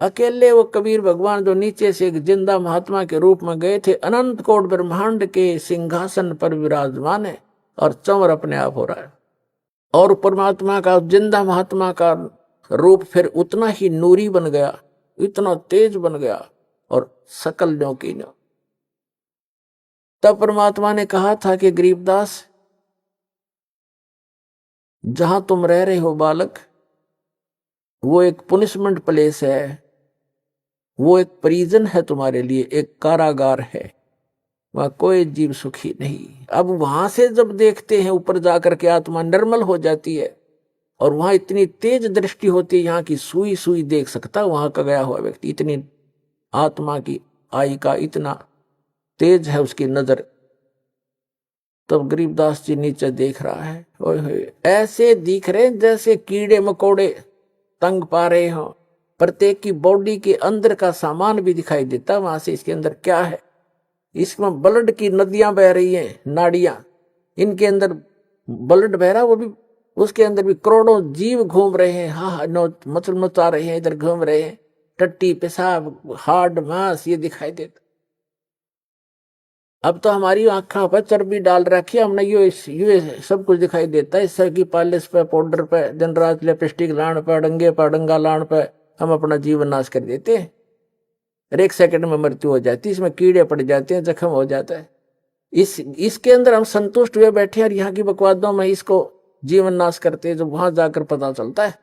S6: अकेले वो कबीर भगवान जो नीचे से एक जिंदा महात्मा के रूप में गए थे, अनंत कोट ब्रह्मांड के सिंहासन पर विराजमान है और चंवर अपने आप हो रहा है। और परमात्मा का, जिंदा महात्मा का रूप फिर उतना ही नूरी बन गया, इतना तेज बन गया और सकल न्यों की न्यों। तब परमात्मा ने कहा था कि गरीबदास, जहां तुम रह रहे हो बालक, वो एक पुनिशमेंट प्लेस है, वो एक प्रिजन है तुम्हारे लिए, एक कारागार है, वहां कोई जीव सुखी नहीं। अब वहां से जब देखते हैं ऊपर जाकर के आत्मा निर्मल हो जाती है और वहां इतनी तेज दृष्टि होती है, यहाँ की सुई सुई देख सकता वहां का गया हुआ व्यक्ति। इतनी आत्मा की आई का इतना तेज है उसकी नजर। तब गरीबदास जी नीचे देख रहा है, ओए ऐसे दिख रहे जैसे कीड़े मकोड़े तंग पा रहे हो। प्रत्येक की बॉडी के अंदर का सामान भी दिखाई देता वहां से, इसके अंदर क्या है। इसमें ब्लड की नदियां बह रही हैं, नाड़ियां, इनके अंदर ब्लड बह रहा, वो भी उसके अंदर भी करोड़ों जीव घूम रहे हैं, हाँ मचल मचा रहे हैं, इधर घूम रहे हैं। टट्टी, पेशाब, हार्ड, मांस ये दिखाई देता। अब तो हमारी आंखों पर चर्बी डाल रखी है हमने, ये सब कुछ दिखाई देता है। इससे की पॉलिश पे, पाउडर पे, दिन रात लिपस्टिक लाण पे, डंगे पे, डंगा लाण पे हम अपना जीवन नाश कर देते हैं। और 1 सेकंड में मृत्यु हो जाती है। इसमें कीड़े पड़ जाते हैं, जख्म हो जाता है। इसके अंदर हम संतुष्ट हुए बैठे और यहाँ की बकवादों में इसको जीवन नाश करते हैं, जो वहां जाकर पता चलता है।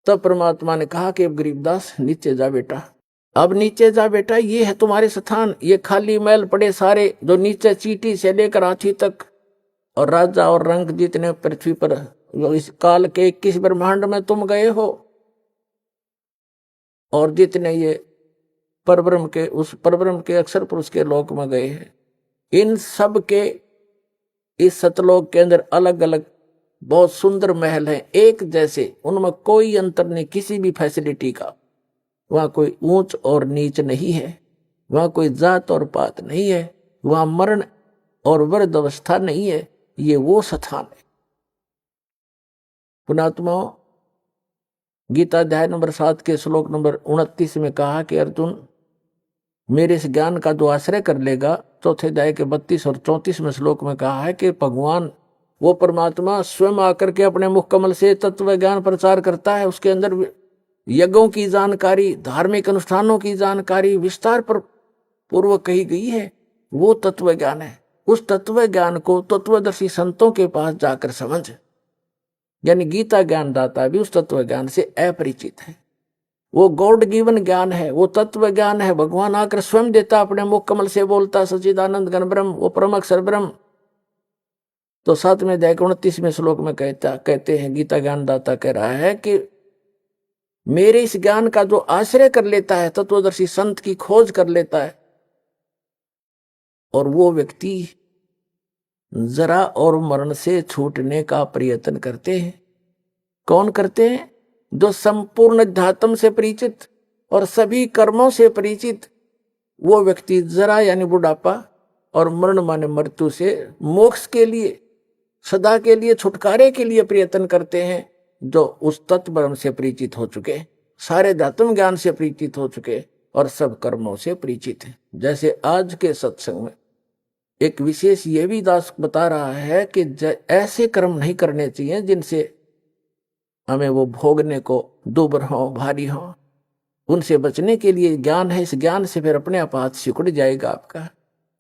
S6: तब परमात्मा ने कहा कि अब गरीबदास नीचे जा बेटा, अब नीचे जा बेटा, ये है तुम्हारे स्थान। ये खाली महल पड़े सारे, जो नीचे चींटी से लेकर हाथी तक और राजा और रंग जितने पृथ्वी पर इस काल के 21 ब्रह्मांड में तुम गए हो, और जितने ये परब्रह्म के, उस परब्रह्म के अक्षर पुरुष के लोक में गए हैं, इन सब के इस सतलोक के अंदर अलग अलग बहुत सुंदर महल हैं, एक जैसे, उनमें कोई अंतर नहीं किसी भी फैसिलिटी का। वहां कोई ऊंच और नीच नहीं है, वहां कोई जात और पात नहीं है, वहां मरण और वृद्ध अवस्था नहीं है। ये वो स्थान है। पुणात्माओं, गीता अध्याय नंबर 7 के श्लोक नंबर 29 में कहा कि अर्जुन, मेरे इस ज्ञान का जो आश्रय कर लेगा, चौथे अध्याय के 32 और 34 में श्लोक में कहा है कि भगवान वो परमात्मा स्वयं आकर के अपने मुख कमल से तत्व ज्ञान प्रचार करता है। उसके अंदर यज्ञों की जानकारी, धार्मिक अनुष्ठानों की जानकारी विस्तार पर पूर्वक कही गई है। वो तत्व ज्ञान है। उस तत्व ज्ञान को तत्वदर्शी संतों के पास जाकर समझ, यानी गीता ज्ञानदाता भी उस तत्व ज्ञान से अपरिचित है। वो गॉड गिवन ज्ञान है, वो तत्व ज्ञान है। भगवान आकर स्वयं देता, अपने मुख कमल से बोलता, सच्चिदानंद घन ब्रह्म, वो परम अक्षर ब्रह्म। तो 7वें अध्याय के 29वें श्लोक में कहते हैं, गीता ज्ञानदाता कह रहा है कि मेरे इस ज्ञान का जो आश्रय कर लेता है, तत्वदर्शी संत की खोज कर लेता है, और वो व्यक्ति जरा और मरण से छूटने का प्रयत्न करते हैं। कौन करते हैं? जो संपूर्ण अध्यात्म से परिचित और सभी कर्मों से परिचित, वो व्यक्ति जरा यानी बुढ़ापा और मरण माने मृत्यु से मोक्ष के लिए, सदा के लिए, छुटकारे के लिए प्रयत्न करते हैं। जो उस तत्व ब्रह्म से परिचित हो चुके, सारे अध्यात्म ज्ञान से परिचित हो चुके और सब कर्मों से परिचित हैं। जैसे आज के सत्संग में एक विशेष ये भी दास बता रहा है कि ऐसे कर्म नहीं करने चाहिए जिनसे हमें वो भोगने को दुबर हो, भारी हो। उनसे बचने के लिए ज्ञान है, इस ज्ञान से फिर अपने आप हाथ सिकुड़ जाएगा आपका।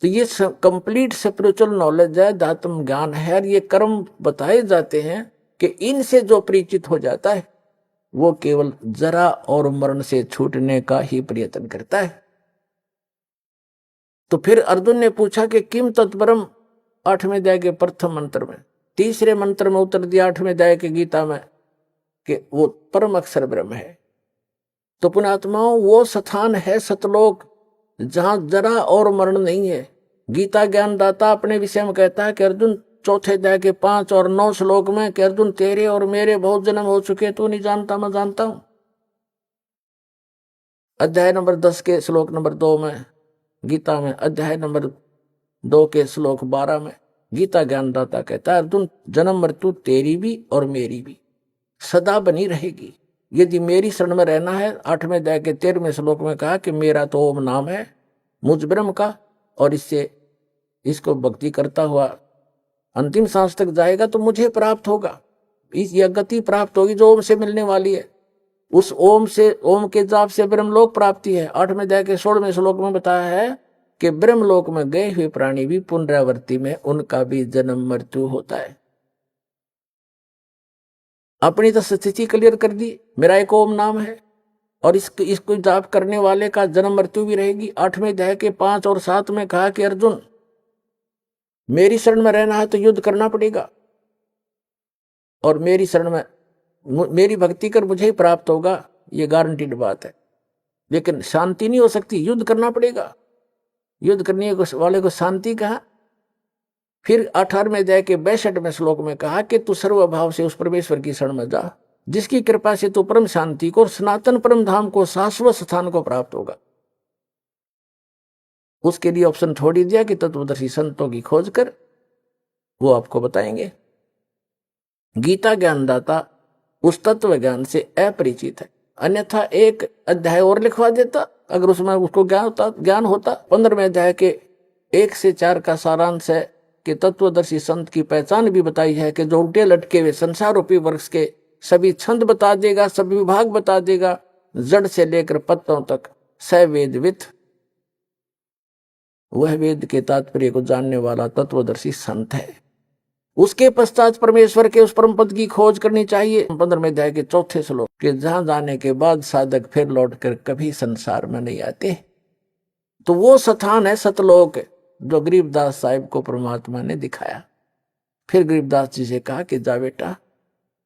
S6: तो ये कंप्लीट स्पिरिचुअल नॉलेज है, अध्यात्म ज्ञान है। और ये कर्म बताए जाते हैं कि इनसे जो परिचित हो जाता है वो केवल जरा और मरण से छूटने का ही प्रयत्न करता है। तो फिर अर्जुन ने पूछा कि किम तत्परम, 8वें अध्याय के प्रथम मंत्र में, तीसरे मंत्र में उत्तर दिया 8वें अध्याय के गीता में कि वो परम अक्षर ब्रह्म है। तो पुण्यात्माओं, वो स्थान है सतलोक जहां जरा और मरण नहीं है। गीता ज्ञानदाता अपने विषय में कहता है कि अर्जुन, चौथे अध्याय के 5 और 9 श्लोक में कि अर्जुन, तेरे और मेरे बहुत जन्म हो चुके, तू नहीं जानता, मैं जानता हूं। अध्याय नंबर 10 के श्लोक नंबर 2 में गीता में, अध्याय नंबर 2 के श्लोक 12 में गीता ज्ञानदाता कहता है, अर्जुन, जन्म मृत्यु तेरी भी और मेरी भी सदा बनी रहेगी। यदि मेरी शरण में रहना है, 8वें अध्याय के 13वें श्लोक में कहा कि मेरा तो ओम नाम है मुझ ब्रह्म का, और इसको भक्ति करता हुआ अंतिम सांस तक जाएगा तो मुझे प्राप्त होगा। यह गति प्राप्त होगी जो ओम से मिलने वाली है। उस ओम के जाप से ब्रह्मलोक प्राप्ति है। 8वें अध्याय के 16वें श्लोक में बताया है कि ब्रह्मलोक में गए हुए प्राणी भी पुनरावृत्ति में उनका भी जन्म मृत्यु होता है। अपनी तो स्थिति क्लियर कर दी, मेरा एक ओम नाम है और इसको जाप करने वाले का जन्म मृत्यु भी रहेगी। 8वें अध्याय के 5 और 7 में कहा कि अर्जुन, मेरी शरण में रहना है तो युद्ध करना पड़ेगा, और मेरी शरण में मेरी भक्ति कर मुझे ही प्राप्त होगा, ये गारंटीड बात है। लेकिन शांति नहीं हो सकती, युद्ध करना पड़ेगा। युद्ध करने वाले को शांति कहा। फिर 18वें अध्याय के 62वें श्लोक में कहा कि तू सर्वभाव से उस परमेश्वर की शरण में जा, जिसकी कृपा से तू परम शांति को और सनातन परम धाम को, शाश्वत स्थान को प्राप्त होगा। उसके लिए ऑप्शन छोड़ ही दिया कि तत्वदर्शी संतों की खोज कर वो आपको बताएंगे। गीता ज्ञानदाता उस तत्व ज्ञान से अपरिचित है, अन्यथा एक अध्याय और लिखवा देता अगर उसमें उसको ज्ञान होता। 15वें अध्याय के 1 से 4 का सारांश है कि तत्वदर्शी संत की पहचान भी बताई है कि जो उल्टे लटके हुए संसार रूपी वृक्ष के सभी छंद बता देगा, सभी विभाग बता देगा, जड़ से लेकर पत्तों तक, स वेदविद, वह वेद के तात्पर्य को जानने वाला तत्वदर्शी संत है। उसके पश्चात परमेश्वर के उस परम पद की खोज करनी चाहिए। 15वें अध्याय के 4 श्लोक के जहां जाने के बाद साधक फिर लौटकर कभी संसार में नहीं आते। तो वो स्थान है सतलोक, जो गरीबदास साहिब को परमात्मा ने दिखाया। फिर गरीबदास जी से कहा कि जा बेटा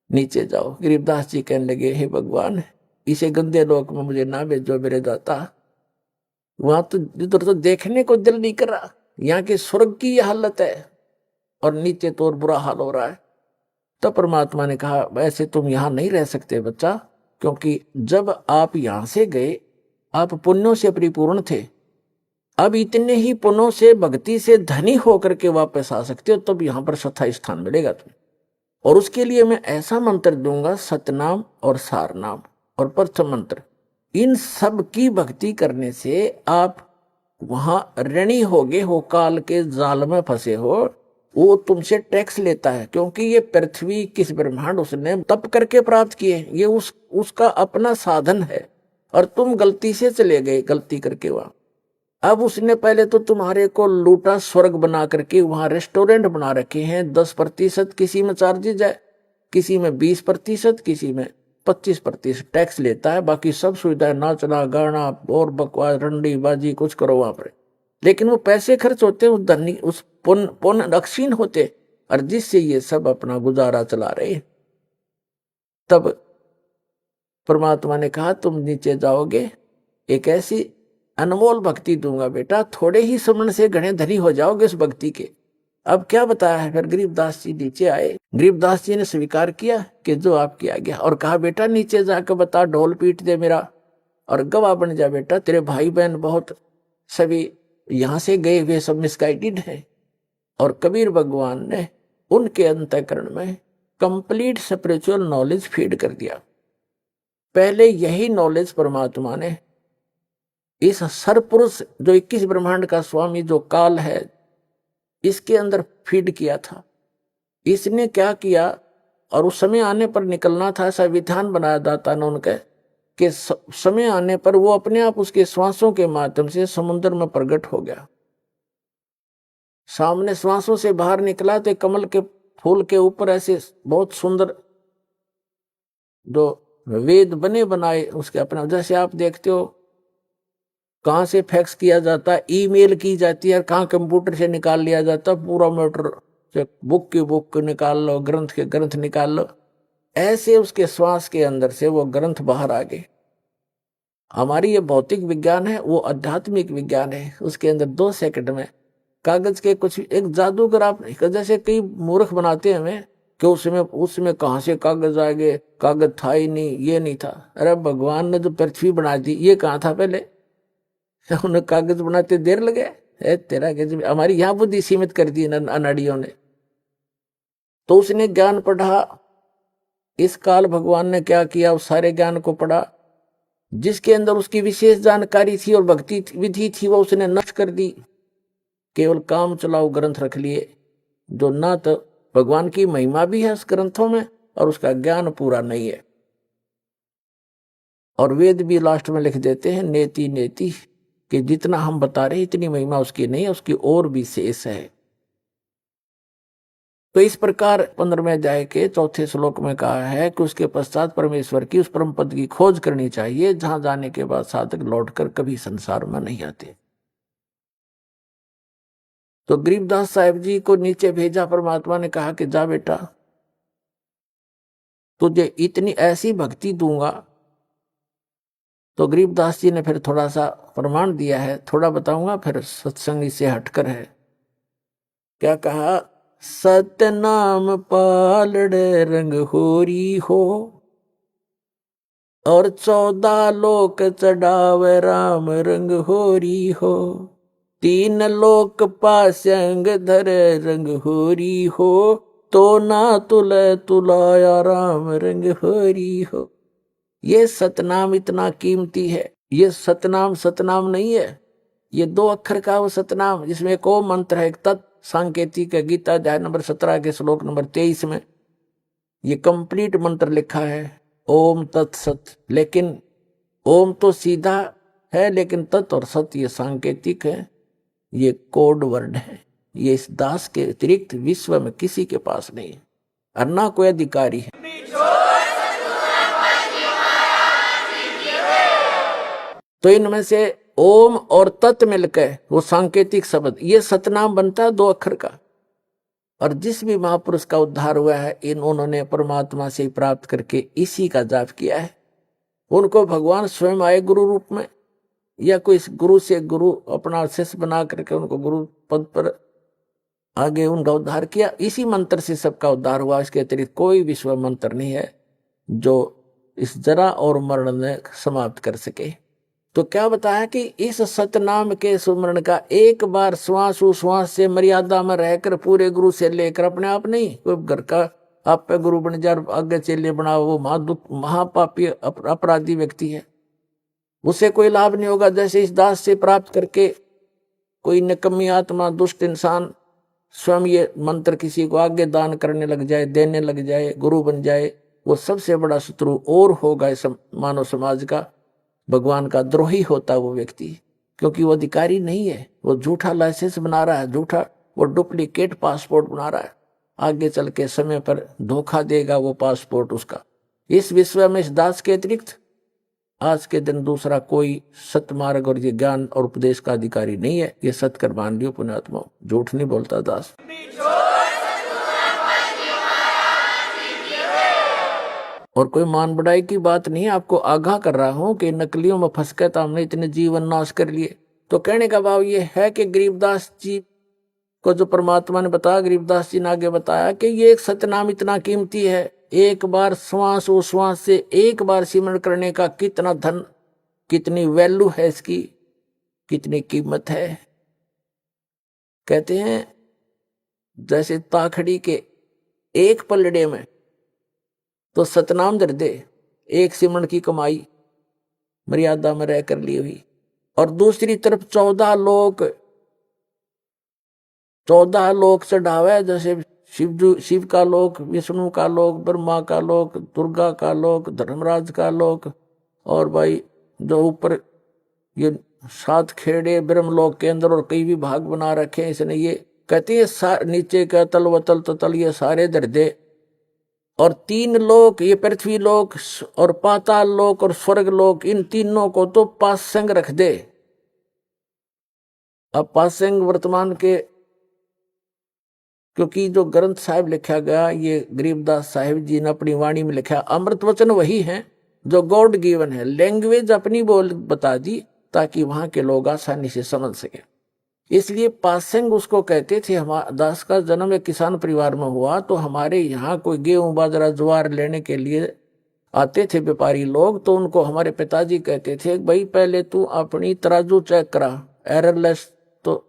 S6: नीचे जाओ। गरीबदास जी कहने लगे, हे भगवान, इसे गंदे लोक में मुझे ना भेजो मेरे दाता, वहां तो इधर तो देखने को दिल नहीं कर रहा। यहाँ के स्वर्ग की यह हालत है और नीचे तो और बुरा हाल हो रहा है। तब परमात्मा ने कहा, वैसे तुम यहां नहीं रह सकते बच्चा, क्योंकि जब आप यहां से गए आप पुण्यों से परिपूर्ण थे। अब इतने ही पुण्यों से भक्ति से धनी होकर के वापस आ सकते हो, तब यहां पर स्थायी स्थान मिलेगा तुम्हें। और उसके लिए मैं ऐसा मंत्र दूंगा, सतनाम और सारनाम और प्रथम मंत्र, इन सब की भक्ति करने से आप वहां ऋणी होगे हो, काल के जाल में फंसे हो। वो तुमसे टैक्स लेता है, क्योंकि ये पृथ्वी किस ब्रह्मांड उसने तप करके प्राप्त किए, ये उसका अपना साधन है। और तुम गलती से चले गए, गलती करके वहां। अब उसने पहले तो तुम्हारे को लूटा, स्वर्ग बना करके वहां रेस्टोरेंट बना रखे हैं। 10% किसी में चार्जेज है, किसी में 20%, किसी में 25% टैक्स लेता है। बाकी सब सुविधाएं, नाचना गाना और बकवास रंडी बाजी कुछ करो वहां पर। लेकिन वो पैसे खर्च होते, उस धनी उस पुण्य अक्षीण होते, और जिससे ये सब अपना गुजारा चला रहे। तब परमात्मा ने कहा, तुम नीचे जाओगे, एक ऐसी अनमोल भक्ति दूंगा बेटा, थोड़े ही सुमन से घने धनी हो जाओगे उस भक्ति के। अब क्या बताया है। फिर गरीबदास जी नीचे आए। गरीबदास जी ने स्वीकार किया कि जो आपकी आज्ञा, और कहा बेटा नीचे जाकर बता, ढोल पीट दे मेरा और गवाह बन जा बेटा। तेरे भाई बहन बहुत सभी यहां से गए हुए सब मिसगाइडेड है। और कबीर भगवान ने उनके अंतःकरण में कंप्लीट स्पिरिचुअल नॉलेज फीड कर दिया। पहले यही नॉलेज परमात्मा ने इस सरपुरुष जो 21 ब्रह्मांड का स्वामी जो काल है, इसके अंदर फीड किया था। इसने क्या किया, और उस समय आने पर निकलना था, ऐसा विधान बनाया दाता ने उनके कि समय आने पर वो अपने आप उसके श्वासों के माध्यम से समुद्र में प्रकट हो गया। सामने श्वासों से बाहर निकला तो कमल के फूल के ऊपर ऐसे बहुत सुंदर जो वेद बने बनाए उसके अपना, जैसे आप देखते हो कहां से फैक्स किया जाता है, ईमेल की जाती है, कहां कंप्यूटर से निकाल लिया जाता है, पूरा मैटर से बुक की बुक निकाल लो, ग्रंथ के ग्रंथ निकाल लो। ऐसे उसके श्वास के अंदर से वो ग्रंथ बाहर आ गए। हमारी ये भौतिक विज्ञान है, वो आध्यात्मिक विज्ञान है। उसके अंदर 2 सेकंड में कागज के कुछ एक जादूगर, आप जैसे कई मूर्ख बनाते हैं हमें कि उसमें कहां से कागज आ गए, कागज था ही नहीं, ये नहीं था। अरे भगवान ने जो पृथ्वी बना दी, ये कहाँ था पहले? उन्हें कागज बनाते देर लगे। तेरा हमारी यहाँ बुद्धि सीमित कर दी अनाड़ियों ने। तो उसने ज्ञान पढ़ा। इस काल भगवान ने क्या किया, उस सारे ज्ञान को पढ़ा जिसके अंदर उसकी विशेष जानकारी थी और भक्ति विधि थी, वो उसने नष्ट कर दी। केवल काम चलाओ ग्रंथ रख लिए, जो ना तो भगवान की महिमा भी है उस ग्रंथों में और उसका ज्ञान पूरा नहीं है। और वेद भी लास्ट में लिख देते हैं नेति नेति, कि जितना हम बता रहे इतनी महिमा उसकी नहीं है, उसकी और भी शेष है। तो इस प्रकार 15वें अध्याय के 4 श्लोक में कहा है कि उसके पश्चात परमेश्वर की उस परम पद की खोज करनी चाहिए, जहां जाने के बाद साधक लौटकर कभी संसार में नहीं आते। तो गरीबदास साहिब जी को नीचे भेजा। परमात्मा ने कहा कि जा बेटा, तुझे इतनी ऐसी भक्ति दूंगा। तो गरीबदास जी ने फिर थोड़ा सा प्रमाण दिया है, थोड़ा बताऊंगा, फिर सत्संग से हटकर है। क्या कहा? सतनाम पालड़े रंग होरी हो, और 14 लोक चढ़ावे राम रंग होरी हो, 3 लोक पासंग धरे रंग होरी हो, तो ना तुले तुलाया राम रंग होरी हो। ये सतनाम इतना कीमती है। ये सतनाम सतनाम नहीं है, ये 2 अक्षर का वो सतनाम, जिसमें एक ओम मंत्र है, एक तत् सांकेतिक है। गीता अध्याय नंबर 17 के श्लोक नंबर 23 में ये कंप्लीट मंत्र लिखा है, ओम तत्सत। लेकिन ओम तो सीधा है, लेकिन तत् और सत ये सांकेतिक है, ये कोड वर्ड है। ये इस दास के अतिरिक्त विश्व में किसी के पास नहीं है और ना कोई अधिकारी है। तो इनमें से ओम और तत् मिलकर वो सांकेतिक शब्द, ये सतनाम बनता है 2 अक्षर का। और जिस भी महापुरुष का उद्धार हुआ है, उन्होंने परमात्मा से प्राप्त करके इसी का जाप किया है। उनको भगवान स्वयं आए गुरु रूप में, या कोई गुरु से गुरु अपना शिष्य बना करके उनको गुरु पद पर आगे उनका उद्धार किया। इसी मंत्र से सबका उद्धार हुआ। इसके अतिरिक्त कोई विश्व मंत्र नहीं है जो इस जरा और मरण में समाप्त कर सके। तो क्या बताया कि इस सतनाम के सुमरण का एक बार श्वास उश्वास से मर्यादा में रहकर पूरे गुरु से लेकर, अपने आप नहीं, कोई घर का आप पे गुरु बन जाए आगे चेले बनाओ, वो महापापी अपराधी व्यक्ति है, उसे कोई लाभ नहीं होगा। जैसे इस दास से प्राप्त करके कोई निकम्मी आत्मा दुष्ट इंसान स्वयं ये मंत्र किसी को आगे दान करने लग जाए, देने लग जाए, गुरु बन जाए, वो सबसे बड़ा शत्रु और होगा इस मानव समाज का। भगवान का द्रोही होता वो व्यक्ति, क्योंकि वो अधिकारी नहीं है। वो झूठा लाइसेंस बना रहा है, झूठा वो डुप्लीकेट पासपोर्ट बना रहा है। आगे चल के समय पर धोखा देगा वो पासपोर्ट उसका। इस विश्व में इस दास के अतिरिक्त आज के दिन दूसरा कोई सतमार्ग और ये ज्ञान और उपदेश का अधिकारी नहीं है। ये सत्कर मान लियो पुण्यात्मा, झूठ नहीं बोलता दास। और कोई मान बढ़ाई की बात नहीं, आपको आगाह कर रहा हूं कि नकलियों में फंस कर तो हमने इतने जीवन नाश कर लिए। तो कहने का भाव ये है कि गरीबदास जी को जो परमात्मा ने बताया, गरीबदास जी ने आगे बताया कि ये एक सतनाम इतना कीमती है, एक बार श्वास उश्वास से एक बार सिमरण करने का कितना धन, कितनी वैल्यू है इसकी, कितनी कीमत है। कहते हैं जैसे ताखड़ी के एक पलड़े में तो सतनाम धर दे, एक सिमरण की कमाई मर्यादा में रह कर ली हुई। और दूसरी तरफ 14 लोक चढ़ावे, जैसे शिव का लोक, विष्णु का लोक, ब्रह्मा का लोक, दुर्गा का लोक, धर्मराज का लोक, और भाई जो ऊपर ये 7 खेड़े ब्रह्मलोक के अंदर और कई भी भाग बना रखे हैं इसने। ये कहते हैं नीचे का तल वतल ततल ये सारे धर दे। और 3 लोक, ये पृथ्वी लोक और पाताल लोक और स्वर्ग लोक, इन तीनों को तो पासंग रख दे। अब पासंग वर्तमान के, क्योंकि जो ग्रंथ साहिब लिखा गया ये गरीबदास साहिब जी ने अपनी वाणी में लिखा, अमृत वचन वही है जो गॉड गिवन है। लैंग्वेज अपनी बोल बता दी ताकि वहां के लोग आसानी से समझ सके। इसलिए पासंग उसको कहते थे। हमारा दास का जन्म एक किसान परिवार में हुआ, तो हमारे यहाँ कोई गेहूं बाजरा ज्वार लेने के लिए आते थे व्यापारी लोग, तो उनको हमारे पिताजी कहते थे भाई पहले तू अपनी तराजू चेक करा, एररलेस तो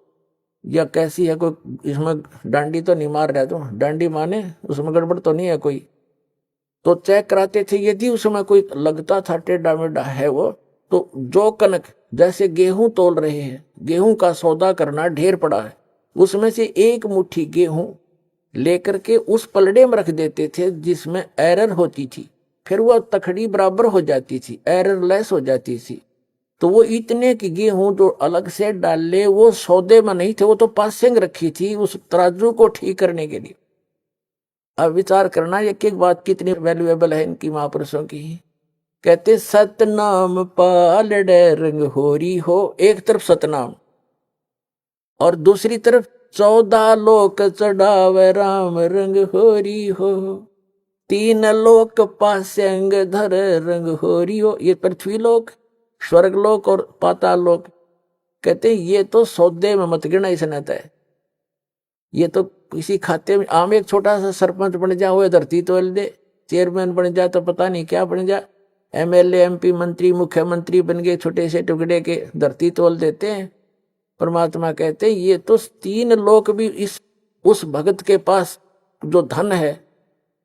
S6: या कैसी है, कोई इसमें डांडी तो नहीं मार रहा, तो डांडी माने उसमें गड़बड़ तो नहीं है कोई, तो चेक कराते थे। यदि उसमें कोई लगता था टेढ़ा मेढ़ा है वो, तो जो कनक, जैसे गेहूं तोल रहे हैं, गेहूं का सौदा करना ढेर पड़ा है, उसमें से एक मुट्ठी गेहूं लेकर के उस पलड़े में रख देते थे जिसमें एरर होती थी, फिर वह तखड़ी बराबर हो जाती थी, एररलेस हो जाती थी। तो वो इतने की गेहूं जो अलग से डाले वो सौदे में नहीं थे, वो तो पासिंग रखी थी उस तराजू को ठीक करने के लिए। अब विचार करना एक एक बात कितनी वैल्यूएबल है इनकी महापुरुषों की। कहते सतनाम पालड़े रंग होरी हो, एक तरफ सतनाम और दूसरी तरफ 14 लोक चढ़ावे राम रंग होरी हो, 3 लोक पास्यंग धर रंग होरी हो। ये पृथ्वी लोक, स्वर्ग लोक और पाताल लोक। कहते ये तो सौदे में मत गिरना इसने तय, ये तो किसी खाते में आम एक छोटा सा सरपंच बन जा, वो धरती तोल दे, चेयरमैन बन जाए तो पता नहीं क्या बन जाए, एमएलए एमपी मंत्री मुख्यमंत्री बन गए, छोटे से टुकड़े के धरती तोल देते हैं। परमात्मा कहते हैं ये तो 3 लोक भी उस भगत के पास जो धन है,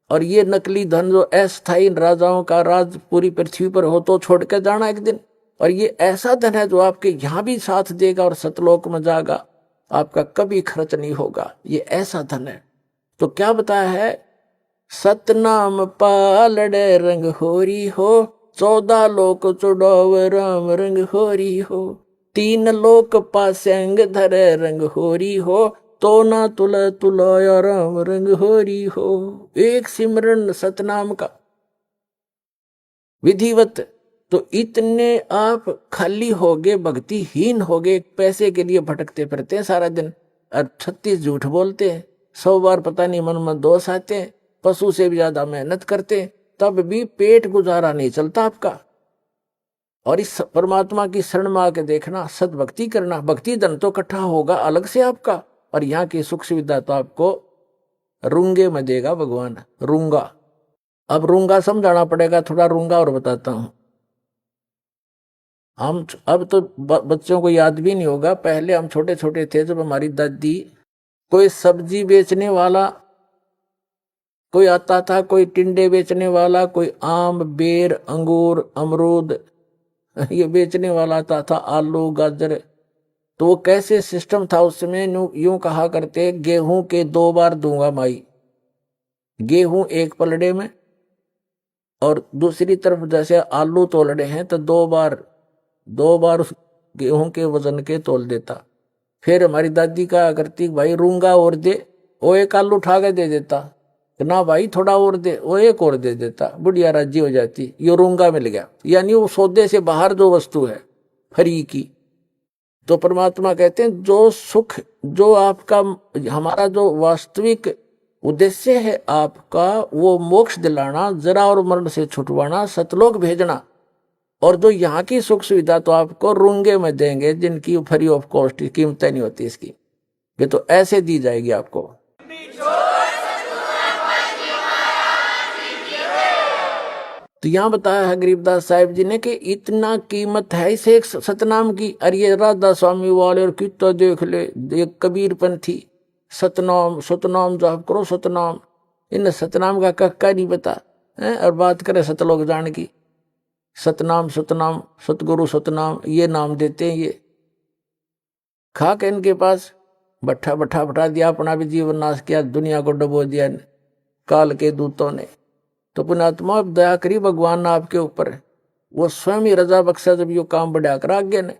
S6: और ये नकली धन जो अस्थायी राजाओं का राज पूरी पृथ्वी पर हो तो छोड़ के जाना एक दिन, और ये ऐसा धन है जो आपके यहाँ भी साथ देगा और सतलोक में जाएगा, आपका कभी खर्च नहीं होगा, ये ऐसा धन है। तो क्या बताया है, सतनाम पालड़े रंग होरी हो, 14 लोक चुड़ाव राम रंग होरी हो, 3 लोक पासंग धरे रंग होरी हो, तो ना तुला तुलाया राम रंग होरी हो। एक सिमरन सतनाम का विधिवत, तो इतने आप खाली हो गए, भक्तिहीन हो गए, पैसे के लिए भटकते फिरते हैं सारा दिन, और 36 झूठ बोलते हैं, 100 बार पता नहीं मन में दोष आते हैं, पशु से भी ज्यादा मेहनत करते हैं, तब भी पेट गुजारा नहीं चलता आपका। और इस परमात्मा की शरण में आके देखना, सद्भक्ति करना, भक्ति धन तो इकट्ठा होगा अलग से आपका, और यहाँ की सुख सुविधा तो आपको रूंगे में देगा भगवान। रूंगा, अब रूंगा समझाना पड़ेगा थोड़ा, रूंगा और बताता हूं। हम अब तो बच्चों को याद भी नहीं होगा, पहले हम छोटे छोटे थे जब हमारी दादी, कोई सब्जी बेचने वाला कोई आता था, कोई टिंडे बेचने वाला, कोई आम बेर अंगूर अमरूद ये बेचने वाला आता था, आलू गाजर। तो वो कैसे सिस्टम था उसमें, यूं कहा करते, गेहूं के 2 बार दूंगा माई, गेहूं एक पलड़े में, और दूसरी तरफ जैसे आलू तोलने हैं तो 2 बार उस गेहूं के वजन के तोल देता। फिर हमारी दादी कहा करती, भाई रूंगा और दे, वो एक आलू उठा के दे देता, ना भाई थोड़ा और दे, वो एक और दे देता, बुढ़िया राजी हो जाती, ये रूंगा मिल गया। यानी वो सौदे से बाहर जो वस्तु है फ्री की। तो परमात्मा कहते हैं जो सुख, जो आपका हमारा जो वास्तविक उद्देश्य है आपका, वो मोक्ष दिलाना, जरा और मरण से छुटवाना, सतलोक भेजना, और जो यहाँ की सुख सुविधा तो आपको रूंगे में देंगे, जिनकी फ्री ऑफ कॉस्ट कीमतें नहीं होती इसकी, ये तो ऐसे दी जाएगी आपको। तो यहाँ बताया है गरीबदास साहिब जी ने कि इतना कीमत है इस एक सतनाम की। अरे ये राधा स्वामी वाले और कितना देख ले, एक कबीर पंथी सतनाम सतनाम जाप करो सतनाम, इन सतनाम का कक्का नहीं पता है। और बात करें सतलोक जान की, सतनाम सतनाम सतगुरु सतनाम ये नाम देते हैं, ये खा के इनके पास बैठा दिया, अपना भी जीवन नाश किया, दुनिया को डुबो दिया काल के दूतों ने। तो पुण्यात्मा अब दया करी भगवान ने आपके ऊपर, वो स्वयं ही रजा बख्शा जब यो काम बढ़ा कर आगे ने।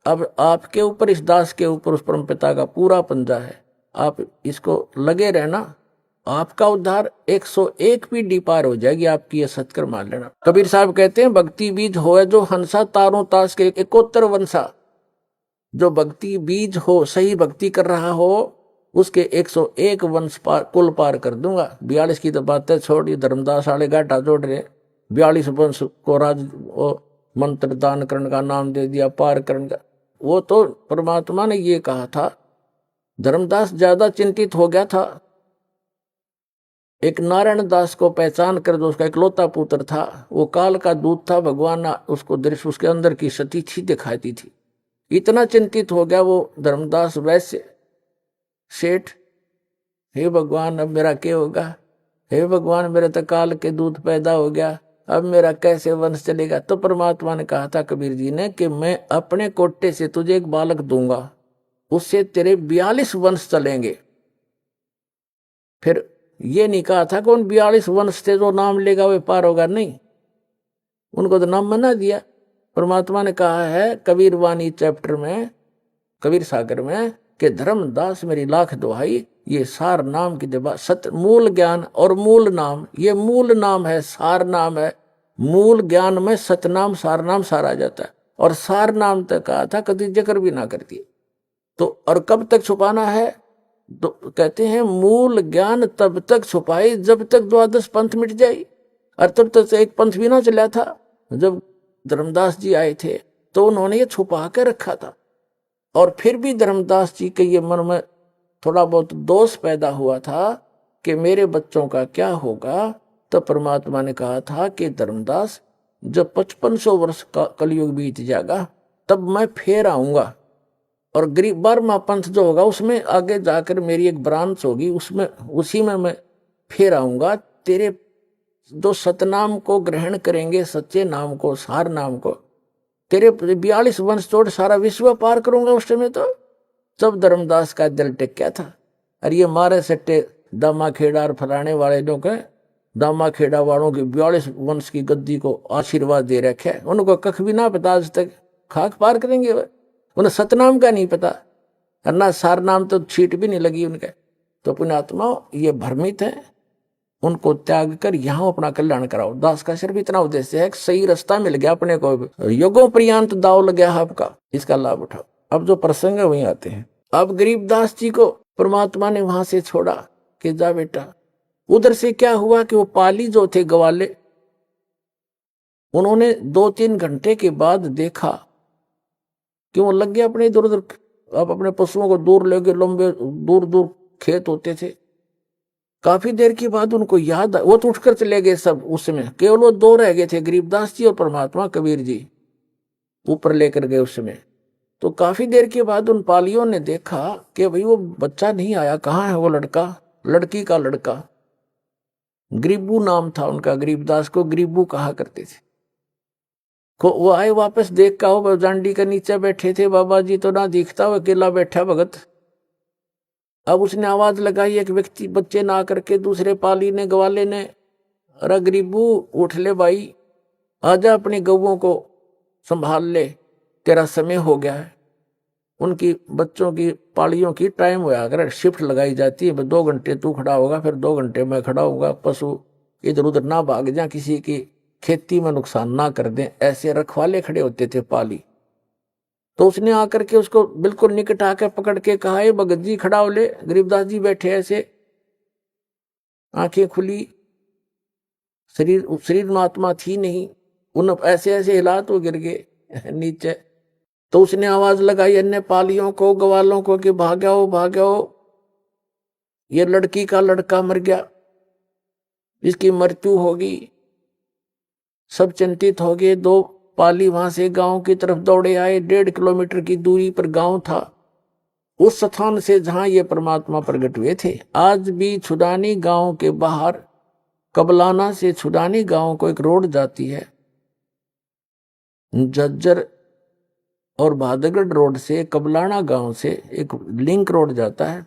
S6: अब आपके ऊपर, इस दास के ऊपर उस परम पिता का पूरा पंजा है, आप इसको लगे रहना, आपका उद्धार 101 पीढ़ी पार हो जाएगी आपकी, ये सत्कर मान लेना। कबीर साहब कहते हैं भक्ति बीज होए जो हंसा, तारों ताश के 71 वंशा। जो भक्ति बीज हो, सही भक्ति कर रहा हो, उसके 101 वंश कुल पार कर दूंगा। 42 की तो बातें छोड़, ये धर्मदास वाले घाटा जोड़ रहे, 42 वंश को राज मंत्र दान करने का नाम दे दिया, पार करने का। वो तो परमात्मा ने ये कहा था। धर्मदास ज्यादा चिंतित हो गया था, एक नारायण दास को पहचान कर, जो उसका इकलौता पुत्र था, वो काल का दूत था, भगवान ने उसको दृश्य उसके अंदर की सती थी दिखाती थी। इतना चिंतित हो गया वो धर्मदास वैश्य सेठ, हे भगवान अब मेरा क्या होगा, हे भगवान मेरे तो काल के दूध पैदा हो गया, अब मेरा कैसे वंश चलेगा। तो परमात्मा ने कहा था कबीर जी ने कि मैं अपने कोटे से तुझे एक बालक दूंगा, उससे तेरे 42 वंश चलेंगे। फिर ये नहीं कहा था कि उन 42 वंश से जो नाम लेगा वे पार होगा, नहीं, उनको तो नाम मना दिया। परमात्मा ने कहा है कबीर वाणी चैप्टर में, कबीर सागर में, कि धर्मदास मेरी लाख दुहाई, ये सार नाम की देवा, सत मूल ज्ञान और मूल नाम, ये मूल नाम है, सार नाम है। मूल ज्ञान में सतनाम सार नाम सार आ जाता है, और सार नाम तक कहा था कभी जिक्र भी ना करती। तो और कब तक छुपाना है, तो कहते हैं मूल ज्ञान तब तक छुपाई जब तक 12 पंथ मिट जाए। और तब तक एक पंथ भी ना चला था। जब धर्मदास जी आए थे तो उन्होंने ये छुपा के रखा था, और फिर भी धर्मदास जी के ये मन में थोड़ा बहुत दोष पैदा हुआ था कि मेरे बच्चों का क्या होगा। तो परमात्मा ने कहा था कि धर्मदास जब 5500 वर्ष का कलयुग बीत जाएगा तब मैं फिर आऊंगा, और 12वां पंथ जो होगा उसमें आगे जाकर मेरी एक ब्रांच होगी, उसमें उसी में मैं फिर आऊंगा। तेरे जो सतनाम को ग्रहण करेंगे, सच्चे नाम को, सार नाम को, तेरे 42 वंश तोड़ सारा विश्व पार करूंगा उस समय। तो जब धर्मदास का दिल टिक गया था, और ये मारे सट्टे दामा खेड़ा और फलाने वाले जो के दामा खेड़ा वालों की 42 वंश की गद्दी को आशीर्वाद दे रखे है। उनको कख भी ना पता आज तक, खाक पार करेंगे वह। उन्हें सतनाम का नहीं पता, और ना सार नाम तो छीट भी नहीं लगी उनके। तो पुण्यात्मा ये भ्रमित है, उनको त्याग कर यहाँ अपना कल्याण कराओ। दास का सिर्फ इतना उद्देश्य है कि सही रास्ता मिल गया अपने को, युगों पर्यंत दाव लग गया आपका, इसका लाभ उठाओ। अब जो प्रसंग है वहीं आते हैं। अब गरीबदास जी को परमात्मा ने वहां से छोड़ा कि जा बेटा। उधर से क्या हुआ कि वो पाली जो थे ग्वाले, उन्होंने 2-3 घंटे के बाद देखा कि वो लग गया अपने इधर उधर, अब अपने पशुओं को दूर ले गए, लंबे दूर दूर खेत होते थे। काफी देर के बाद उनको याद, वो तो उठकर चले गए सब। उस समय केवल वो 2 रह गए थे, गरीबदास जी और परमात्मा कबीर जी ऊपर लेकर गए उस समय। तो काफी देर के बाद उन पालियों ने देखा कि भाई वो बच्चा नहीं आया, कहाँ है वो लड़का, लड़की का लड़का। गरीबू नाम था उनका, गरीबदास को गरीबू कहा करते थे। वो आए वापस, देख का हो जांडी के नीचे बैठे थे बाबा जी, तो ना दिखता वो अकेला बैठा भगत। अब उसने आवाज लगाई, एक व्यक्ति बच्चे ना करके, दूसरे पाली ने, ग्वाले ने, अरे गरीबू उठ ले भाई, आजा अपनी गौओं को संभाल ले, तेरा समय हो गया है। उनकी बच्चों की पालियों की टाइम होया, अगर शिफ्ट लगाई जाती है, 2 घंटे तू खड़ा होगा, फिर 2 घंटे मैं खड़ा होगा, पशु इधर उधर ना भाग जा, किसी की खेती में नुकसान ना कर दें, ऐसे रखवाले खड़े होते थे पाली। तो उसने आकर के उसको बिल्कुल निकट आकर पकड़ के कहा, ये भगत जी खड़ा हो ले। गरीबदास जी बैठे ऐसे, आंखें खुली, शरीर में आत्मा थी नहीं, उन ऐसे ऐसे हिला तो गिर गए नीचे। तो उसने आवाज लगाई अन्य पालियों को, ग्वालों को कि भाग्यो भाग्यो, ये लड़की का लड़का मर गया, इसकी मृत्यु होगी। सब चिंतित हो गए। 2 पाली वहां से गांव की तरफ दौड़े आए। 1.5 किलोमीटर की दूरी पर गांव था, उस स्थान से जहां ये परमात्मा प्रकट हुए थे। आज भी छुडानी गांव के बाहर, कबलाना से छुडानी गांव को एक रोड जाती है, झज्जर और भादगढ़ रोड से कबलाना गांव से एक लिंक रोड जाता है।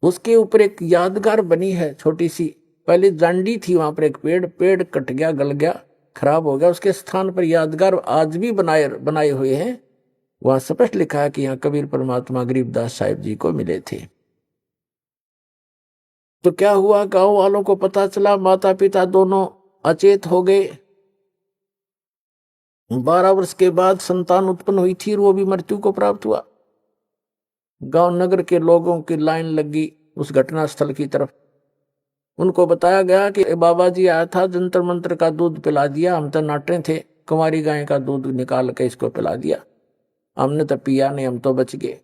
S6: उसके ऊपर एक यादगार बनी है छोटी सी, पहले जांडी थी, वहां पर एक पेड़ कट गया, गल गया, खराब हो गया। उसके स्थान पर यादगार आज भी बनाए हुए हैं। वहां स्पष्ट लिखा है कि यहाँ कबीर परमात्मा गरीबदास साहिब जी को मिले थे। तो क्या हुआ, गांव वालों को पता चला, माता पिता दोनों अचेत हो गए। 12 वर्ष के बाद संतान उत्पन्न हुई थी और वो भी मृत्यु को प्राप्त हुआ। गांव नगर के लोगों की लाइन लगी उस घटना स्थल की तरफ। उनको बताया गया कि बाबा जी आया था, जंतर मंत्र का दूध पिला दिया, हम तो नाटे थे, कुंवारी गाय का दूध निकाल के इसको पिला दिया, हमने तो पिया नहीं, हम तो बच गए।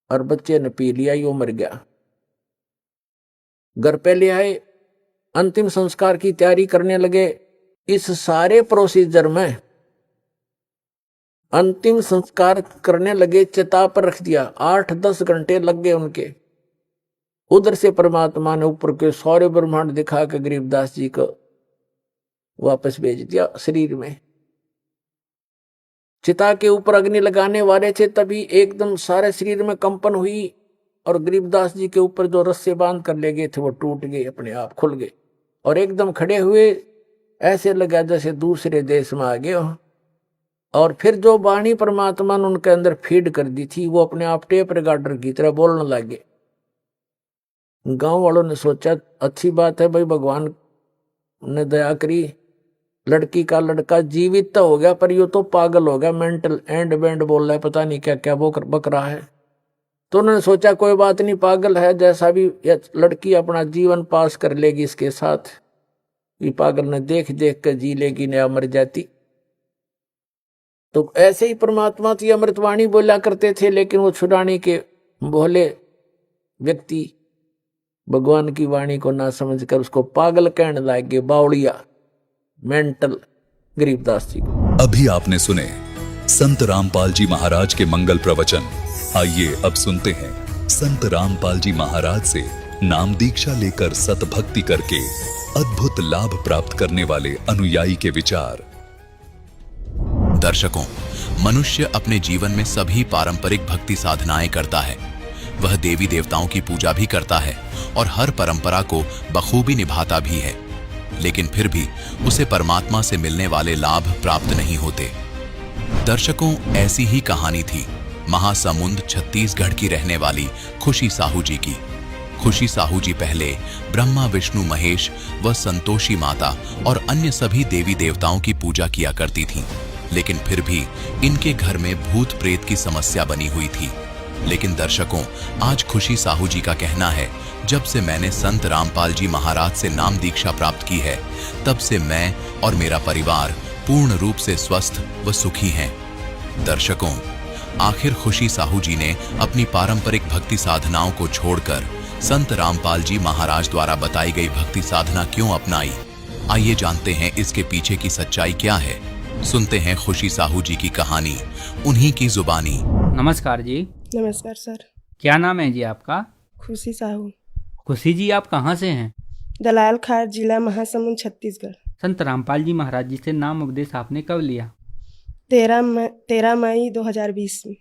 S6: और बच्चे ने पी लिया, यो मर गया। घर पे ले आए, अंतिम संस्कार की तैयारी करने लगे। इस सारे प्रोसीजर में अंतिम संस्कार करने लगे, चिता पर रख दिया। 8-10 घंटे लग गए उनके। उधर से परमात्मा ने ऊपर के सारे ब्रह्मांड दिखा के गरीबदास जी को वापस भेज दिया शरीर में। चिता के ऊपर अग्नि लगाने वाले थे, तभी एकदम सारे शरीर में कंपन हुई और गरीबदास जी के ऊपर जो रस्से बांध कर ले गए थे वो टूट गए, अपने आप खुल गए और एकदम खड़े हुए। ऐसे लगा जैसे दूसरे देश में आ गए हो। और फिर जो वाणी परमात्मा ने उनके अंदर फीड कर दी थी, वो अपने आप टेप रिकॉर्डर की तरह बोलने लगे। गांव वालों ने सोचा अच्छी बात है भाई, भगवान ने दया करी, लड़की का लड़का जीवित तो हो गया, पर यो तो पागल हो गया, मेंटल एंड बैंड बोल रहा है, पता नहीं क्या क्या वो बक रहा है। तो उन्होंने सोचा कोई बात नहीं, पागल है, जैसा भी लड़की अपना जीवन पास कर लेगी इसके साथ। ये पागल ने देख देख कर जी लेगी, नया मर जाती। तो ऐसे ही परमात्मा की अमृतवाणी बोला करते थे, लेकिन वो छुड़ाने के भोले व्यक्ति भगवान की वाणी को ना समझकर उसको पागल कहने लगे, बावड़िया, मेंटल गरीबदास जी को।
S3: अभी आपने सुने संत रामपाल जी महाराज के मंगल प्रवचन। आइए अब सुनते हैं संत रामपाल जी महाराज से नाम दीक्षा लेकर सतभक्ति करके अद्भुत लाभ प्राप्त करने वाले अनुयायी के विचार। दर्शकों, मनुष्य अपने जीवन में सभी पारंपरिक भक्ति साधनाएं करता है, वह देवी देवताओं की पूजा भी करता है और हर परंपरा को बखूबी निभाता भी है, लेकिन फिर भी उसे परमात्मा से मिलने वाले लाभ प्राप्त नहीं होते। दर्शकों, ऐसी ही कहानी थी महासमुंद छत्तीसगढ़ की रहने वाली खुशी साहू जी की। खुशी साहू जी पहले ब्रह्मा विष्णु महेश व संतोषी माता और अन्य सभी देवी देवताओं की पूजा किया करती थीं, लेकिन फिर भी इनके घर में भूत प्रेत की समस्या बनी हुई थी। लेकिन दर्शकों, आज खुशी साहू जी का कहना है, जब से मैंने संत रामपाल जी महाराज से नाम दीक्षा प्राप्त की है, तब से मैं और मेरा परिवार पूर्ण रूप से स्वस्थ व सुखी हैं। दर्शकों, आखिर खुशी साहू जी ने अपनी पारंपरिक भक्ति साधनाओं को छोड़कर संत रामपाल जी महाराज द्वारा बताई गई भक्ति साधना क्यों अपनाई? आइए जानते हैं इसके पीछे की सच्चाई क्या है। सुनते हैं खुशी साहू जी की कहानी, उन्हीं की जुबानी।
S7: नमस्कार जी।
S8: नमस्कार सर।
S7: क्या नाम है जी आपका?
S8: खुशी साहू।
S7: खुशी जी, आप कहाँ से हैं?
S8: दलाल खार, जिला महासमुंद, छत्तीसगढ़।
S7: संत रामपाल जी महाराज जी से नाम उपदेश आपने कब लिया?
S8: 13 मई 2020 में।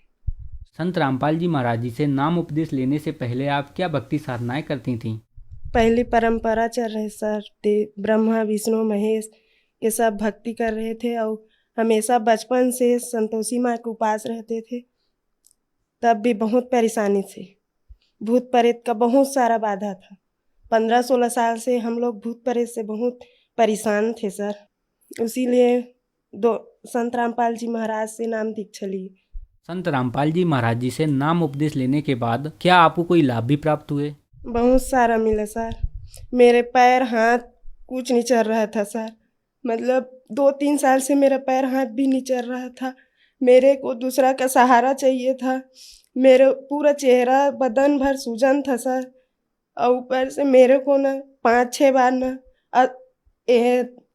S7: संत रामपाल जी महाराज जी से नाम उपदेश लेने से पहले आप क्या भक्ति साधनाएं करती थीं?
S8: पहली परंपरा चल रहे सर, ब्रह्मा विष्णु महेश ये सब भक्ति कर रहे थे और हमेशा बचपन से संतोषी माँ के उपास रहते थे। तब भी बहुत परेशानी थी, भूत प्रेत का बहुत सारा बाधा था। 15-16 साल से हम लोग भूत प्रेत से बहुत परेशान थे सर। इसीलिए संत रामपाल जी महाराज से नाम दीक्षा ली।
S7: संत रामपाल जी महाराज जी से नाम उपदेश लेने के बाद क्या आपको कोई लाभ भी प्राप्त हुए?
S8: बहुत सारा मिला सर। मेरे पैर हाथ कुछ नहीं चल रहा था सर, मतलब 2-3 साल से मेरा पैर हाथ भी नहीं चल रहा था। मेरे को दूसरा का सहारा चाहिए था। मेरे पूरा चेहरा बदन भर सूजन था सर, और ऊपर से मेरे को ना 5-6 बार ना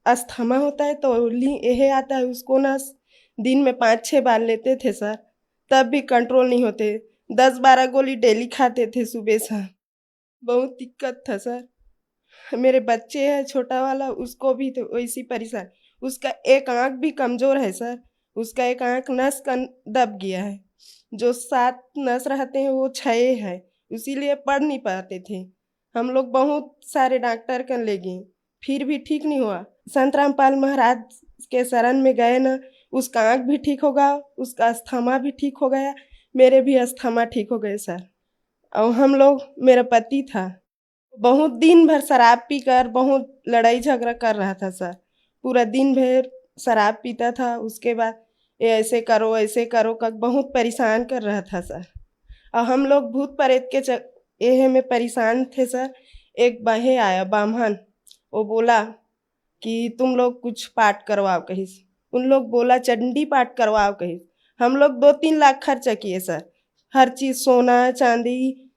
S8: अस्थमा होता है तो यह आता है, उसको ना दिन में 5-6 बार लेते थे सर, तब भी कंट्रोल नहीं होते। 10-12 गोली डेली खाते थे सुबह शाम। बहुत दिक्कत था सर। मेरे बच्चे है छोटा वाला, उसको भी तो वैसी परेशान। उसका एक आँख भी कमज़ोर है सर, उसका एक आँख नस का दब गया है। जो 7 नस रहते हैं वो 6 है, इसीलिए पढ़ नहीं पाते थे। हम लोग बहुत सारे डॉक्टर कर ले गए, फिर भी ठीक नहीं हुआ। संत रामपाल महाराज के शरण में गए ना, उसका आँख भी ठीक होगा, उसका अस्थमा भी ठीक हो गया, मेरे भी अस्थमा ठीक हो गए सर। और हम लोग, मेरा पति था, बहुत दिन भर शराब पीकर बहुत लड़ाई झगड़ा कर रहा था सर। पूरा दिन भर शराब पीता था, उसके बाद ये ऐसे करो कर बहुत परेशान कर रहा था सर। और हम लोग भूत प्रेत के एहे में परेशान थे सर। एक बहे आया बामहन, वो बोला कि तुम लोग कुछ पाठ करवाओ कहीं से। उन लोग बोला चंडी पाठ करवाओ कहीं। हम लोग 2-3 लाख खर्चा किए सर, हर चीज़ सोना चांदी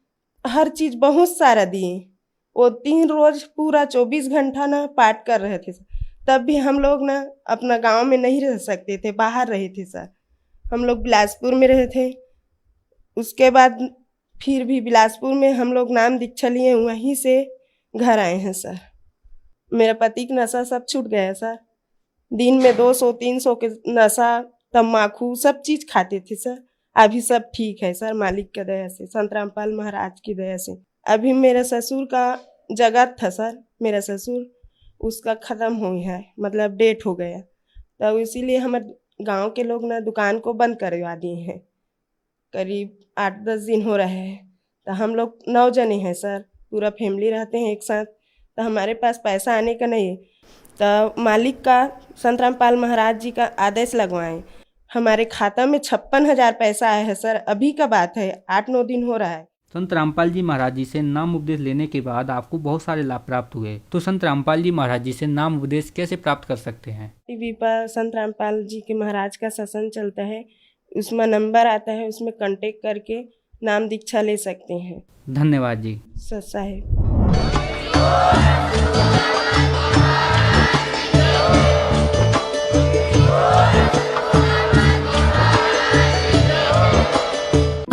S8: हर चीज़ बहुत सारा दिए। वो 3 रोज पूरा 24 घंटा ना पाठ कर रहे थे सर। तब भी हम लोग ना अपना गांव में नहीं रह सकते थे, बाहर रहे थे सर। हम लोग बिलासपुर में रहे थे। उसके बाद फिर भी बिलासपुर में हम लोग नाम दीक्षा लिए, वहीं से घर आए हैं सर। मेरा पति का नशा सब छूट गया सर। दिन में 200-300 के नशा, तम्बाकू सब चीज़ खाते थे सर। अभी सब ठीक है सर, मालिक की दया से, संत रामपाल महाराज की दया से। अभी मेरे ससुर का जगत था सर, मेरा ससुर उसका ख़त्म हो गया है, मतलब डेट हो गया। तो इसीलिए हमारे गांव के लोग ना दुकान को बंद करवा दिए हैं। करीब 8-10 दिन हो रहे हैं। तो हम लोग 9 जने हैं सर, पूरा फैमिली रहते हैं एक साथ। तो हमारे पास पैसा आने का नहीं है, तो मालिक का, संत रामपाल महाराज जी का आदेश लगवाएं। हमारे खाता में 56,000 पैसा आया है सर, अभी का बात है, 8-9 दिन हो रहा है।
S7: संत रामपाल जी महाराज जी से नाम उपदेश लेने के बाद आपको बहुत सारे लाभ प्राप्त हुए, तो संत रामपाल जी महाराज जी से नाम उपदेश कैसे प्राप्त कर सकते हैं?
S8: टीवी पर संत रामपाल जी के महाराज का सत्संग चलता है, उसमें नंबर आता है, उसमें कांटेक्ट करके नाम दीक्षा ले सकते हैं।
S7: धन्यवाद जी।
S8: सत साहेब।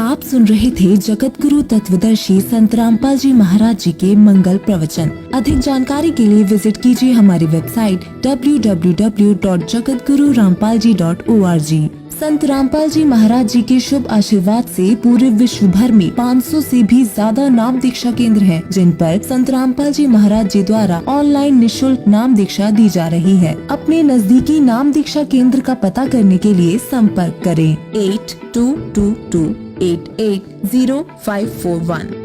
S9: आप सुन रहे थे जगत गुरु तत्वदर्शी संत रामपाल जी महाराज जी के मंगल प्रवचन। अधिक जानकारी के लिए विजिट कीजिए हमारी वेबसाइट www.jagatgururampalji.org। संत रामपाल जी महाराज जी के शुभ आशीर्वाद से पूरे विश्व भर में 500 से भी ज्यादा नाम दीक्षा केंद्र हैं, जिन पर संत रामपाल जी महाराज जी द्वारा ऑनलाइन निशुल्क नाम दीक्षा दी जा रही है। अपने नजदीकी नाम दीक्षा केंद्र का पता करने के लिए संपर्क करें 8222880541।